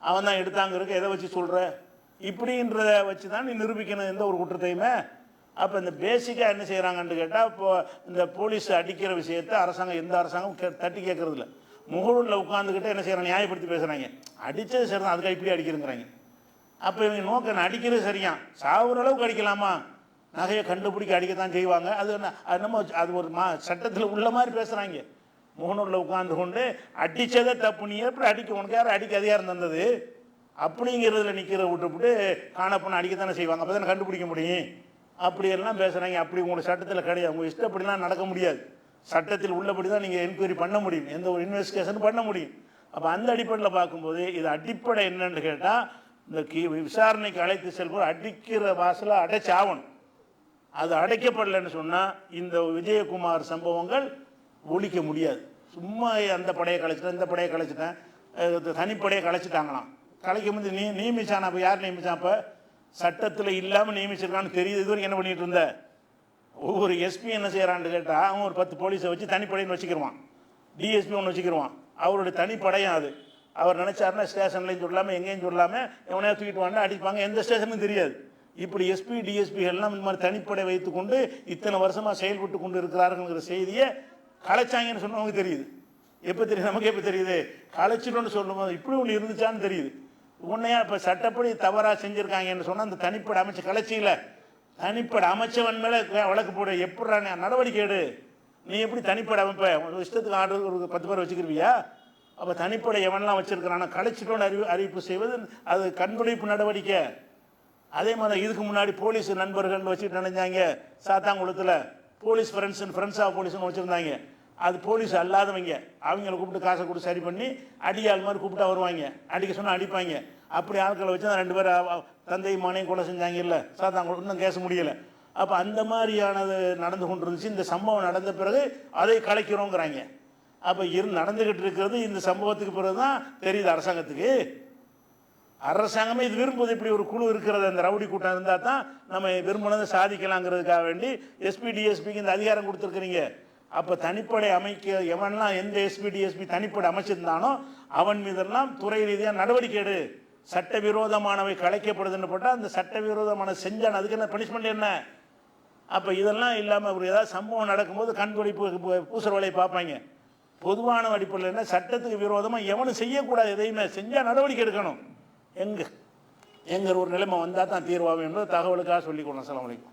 அவன் தான் எடுத்தாங்க இருக்க, எதை வச்சு சொல்கிற? இப்படின்றத வச்சு தான் நீ நிரூபிக்கணும் எந்த ஒரு குற்றத்தையுமே. அப்போ இந்த பேசிக்காக என்ன செய்கிறாங்கன்னு கேட்டால், இப்போ இந்த போலீஸ் அடிக்கிற விஷயத்தை அரசாங்கம் எந்த அரசாங்கம் தட்டி கேட்கறதில்ல. முகநூலில் உட்காந்துக்கிட்டு என்ன செய்கிறாங்க, நியாயப்படுத்தி பேசுகிறாங்க. அடித்தது சரி தான், அதுக்காக இப்படி அடிக்கிறேங்கிறாங்க. அப்போ இவங்க நோக்க அடிக்கிறது சரியா? சாவுற அளவுக்கு அடிக்கலாமா? நகையை கண்டுபிடிக்க அடிக்கத்தான் செய்வாங்க. அது நம்ம அது ஒரு சட்டத்தில் உள்ள மாதிரி பேசுகிறாங்க. முகநூலில் உட்காந்து கொண்டு அடித்ததே தப்பு, நீ எப்படி அடிக்க, உனக்கு யாரும் அடிக்க அதிகாரம் தந்தது அப்படிங்கிறதுல நிற்கிற விட்டுவிட்டு காணப்பண்ண அடிக்கத்தானே செய்வாங்க. அப்போ தானே கண்டுபிடிக்க முடியும். அப்படியெல்லாம் பேசுகிறாங்க. அப்படி உங்களோட சட்டத்தில் கிடையாது. உங்கள் இஷ்டப்படிலாம் நடக்க முடியாது. சட்டத்தில் உள்ளபடி தான் நீங்கள் என்கொயரி பண்ண முடியும், எந்த ஒரு இன்வெஸ்டிகேஷன் பண்ண முடியும். அப்போ அந்த அடிப்படையில் பார்க்கும்போது இது அடிப்படை என்னன்னு கேட்டால், இந்த விசாரணைக்கு அழைத்து செல்போது அடிக்கிற வாசலை அடைச்சாகணும். அது அடைக்கப்படலைன்னு சொன்னால் இந்த விஜயகுமார் சம்பவங்கள் ஒழிக்க முடியாது. சும்மா அந்த படையை கலைச்சிட்டேன், இந்த படையை கலைச்சிட்டேன், தனிப்படையை கலைச்சிட்டாங்களாம். கலைக்கும் போது நியமிச்சான். அப்போ யார் நியமிச்சான்? அப்போ சட்டத்தில் இல்லாமல் நியமிச்சிருக்கான்னு தெரியுது. இதுவரைக்கும் என்ன பண்ணிட்டு இருந்த? ஒவ்வொரு எஸ்பி என்ன செய்கிறான்னு கேட்டால், அவன் ஒரு 10 போலீஸை வச்சு தனிப்படைன்னு வச்சுக்கிடுவான். டிஎஸ்பி ஒன்று வச்சுக்கிடுவான். அவருடைய தனிப்படையும் அது. அவர் நினச்சாருன்னா ஸ்டேஷன்லையும் சொல்லாமல் எங்கேயும் சொல்லாமல் எவனையா தூக்கிட்டு வாங்க அடிப்பாங்க. எந்த ஸ்டேஷனும் தெரியாது. இப்படி எஸ்பி டிஎஸ்பிகள்லாம் இந்த மாதிரி தனிப்படை வைத்துக்கொண்டு இத்தனை வருஷமாக செயல்பட்டு கொண்டு இருக்கிறாருங்கிற செய்தியை கலைச்சாங்கன்னு சொன்னவங்க தெரியுது. எப்போ தெரியுது? நமக்கு எப்போ தெரியுது? கலைச்சிட்டோன்னு சொல்லும்போது இப்படி ஒன்று இருந்துச்சான்னு தெரியுது. உன்னையா இப்போ சட்டப்படி தவறாக செஞ்சுருக்காங்கன்னு சொன்னால் அந்த தனிப்படை அமைச்சு கலைச்சியில் தனிப்படை அமைச்சவன் மேலே வழக்கு போடு. எப்படா நடவடிக்கை எடு? நீ எப்படி தனிப்படை அமைப்ப? ஒரு இஷ்டத்துக்கு ஆர்டர் ஒரு 10 பேர் வச்சுக்கிருவியா? அப்போ தனிப்படை எவன்லாம் வச்சுருக்கிறானா கலைச்சிட்டோன்னு அறிவிப்பு செய்வது அது கண்துடைப்பு நடவடிக்கை. அதே மாதிரி இதுக்கு முன்னாடி போலீஸ் நண்பர்கள் வச்சுட்டு நினைஞ்சாங்க சாத்தாங்குளத்தில் போலீஸ் ஃப்ரெண்ட்ஸ் ஆஃப் போலீஸ்னு வச்சுருந்தாங்க. அது போலீஸ் அல்லாதவங்க, அவங்கள கூப்பிட்டு காசை கொடுத்து சரி பண்ணி அடியாள் மாதிரி கூப்பிட்டா வருவாங்க, அடிக்க சொன்னால் அடிப்பாங்க. அப்படி ஆட்களை வச்சு தான் 2 பேர் தந்தை மகனையும் கொலை செஞ்சாங்க. இல்லை சாத்தாங்குளம் இன்னும் கேச முடியலை. அப்போ அந்த மாதிரியானது நடந்து கொண்டு இருந்துச்சு. இந்த சம்பவம் நடந்த பிறகு அதை கலைக்கிறோங்கிறாங்க. அப்போ நடந்துக்கிட்டு இருக்கிறது இந்த சம்பவத்துக்கு பிறகு தான் தெரியுது அரசாங்கத்துக்கு. அரசாங்கமே இது விரும்புவது இப்படி ஒரு குழு இருக்கிறது, அந்த ரவுடி கூட்டம் இருந்தால் தான் நம்ம விரும்பினதை சாதிக்கலாங்கிறதுக்காக வேண்டி எஸ்பி டிஎஸ்பிக்கு இந்த அதிகாரம் கொடுத்துருக்குறீங்க. அப்போ தனிப்படை அமைக்க எவன்லாம் எந்த எஸ்பி டிஎஸ்பி தனிப்படை அமைச்சிருந்தானோ அவன் மீதெல்லாம் துறை ரீதியாக நடவடிக்கை எடு. சட்டவிரோதமானவை கலைக்கப்படுதுன்னு போட்டால் அந்த சட்டவிரோதமான செஞ்சான் அதுக்கு என்ன பனிஷ்மெண்ட் என்ன? அப்போ இதெல்லாம் இல்லாமல் ஒரு ஏதாவது சம்பவம் நடக்கும்போது கண்துடைப்பு பூசுற வேலையை பார்ப்பாங்க. பொதுவான அடிப்படையில் என்ன, சட்டத்துக்கு விரோதமாக எவனும் செய்யக்கூடாது, எதையுமே செஞ்சால் நடவடிக்கை எடுக்கணும். எங்கே ஒரு நிலைமை வந்தால் தான் தீர்வாகும் என்பது தகவலுக்காக சொல்லிக்கொள்ளணும். அஸ்ஸலாமு அலைக்கும்.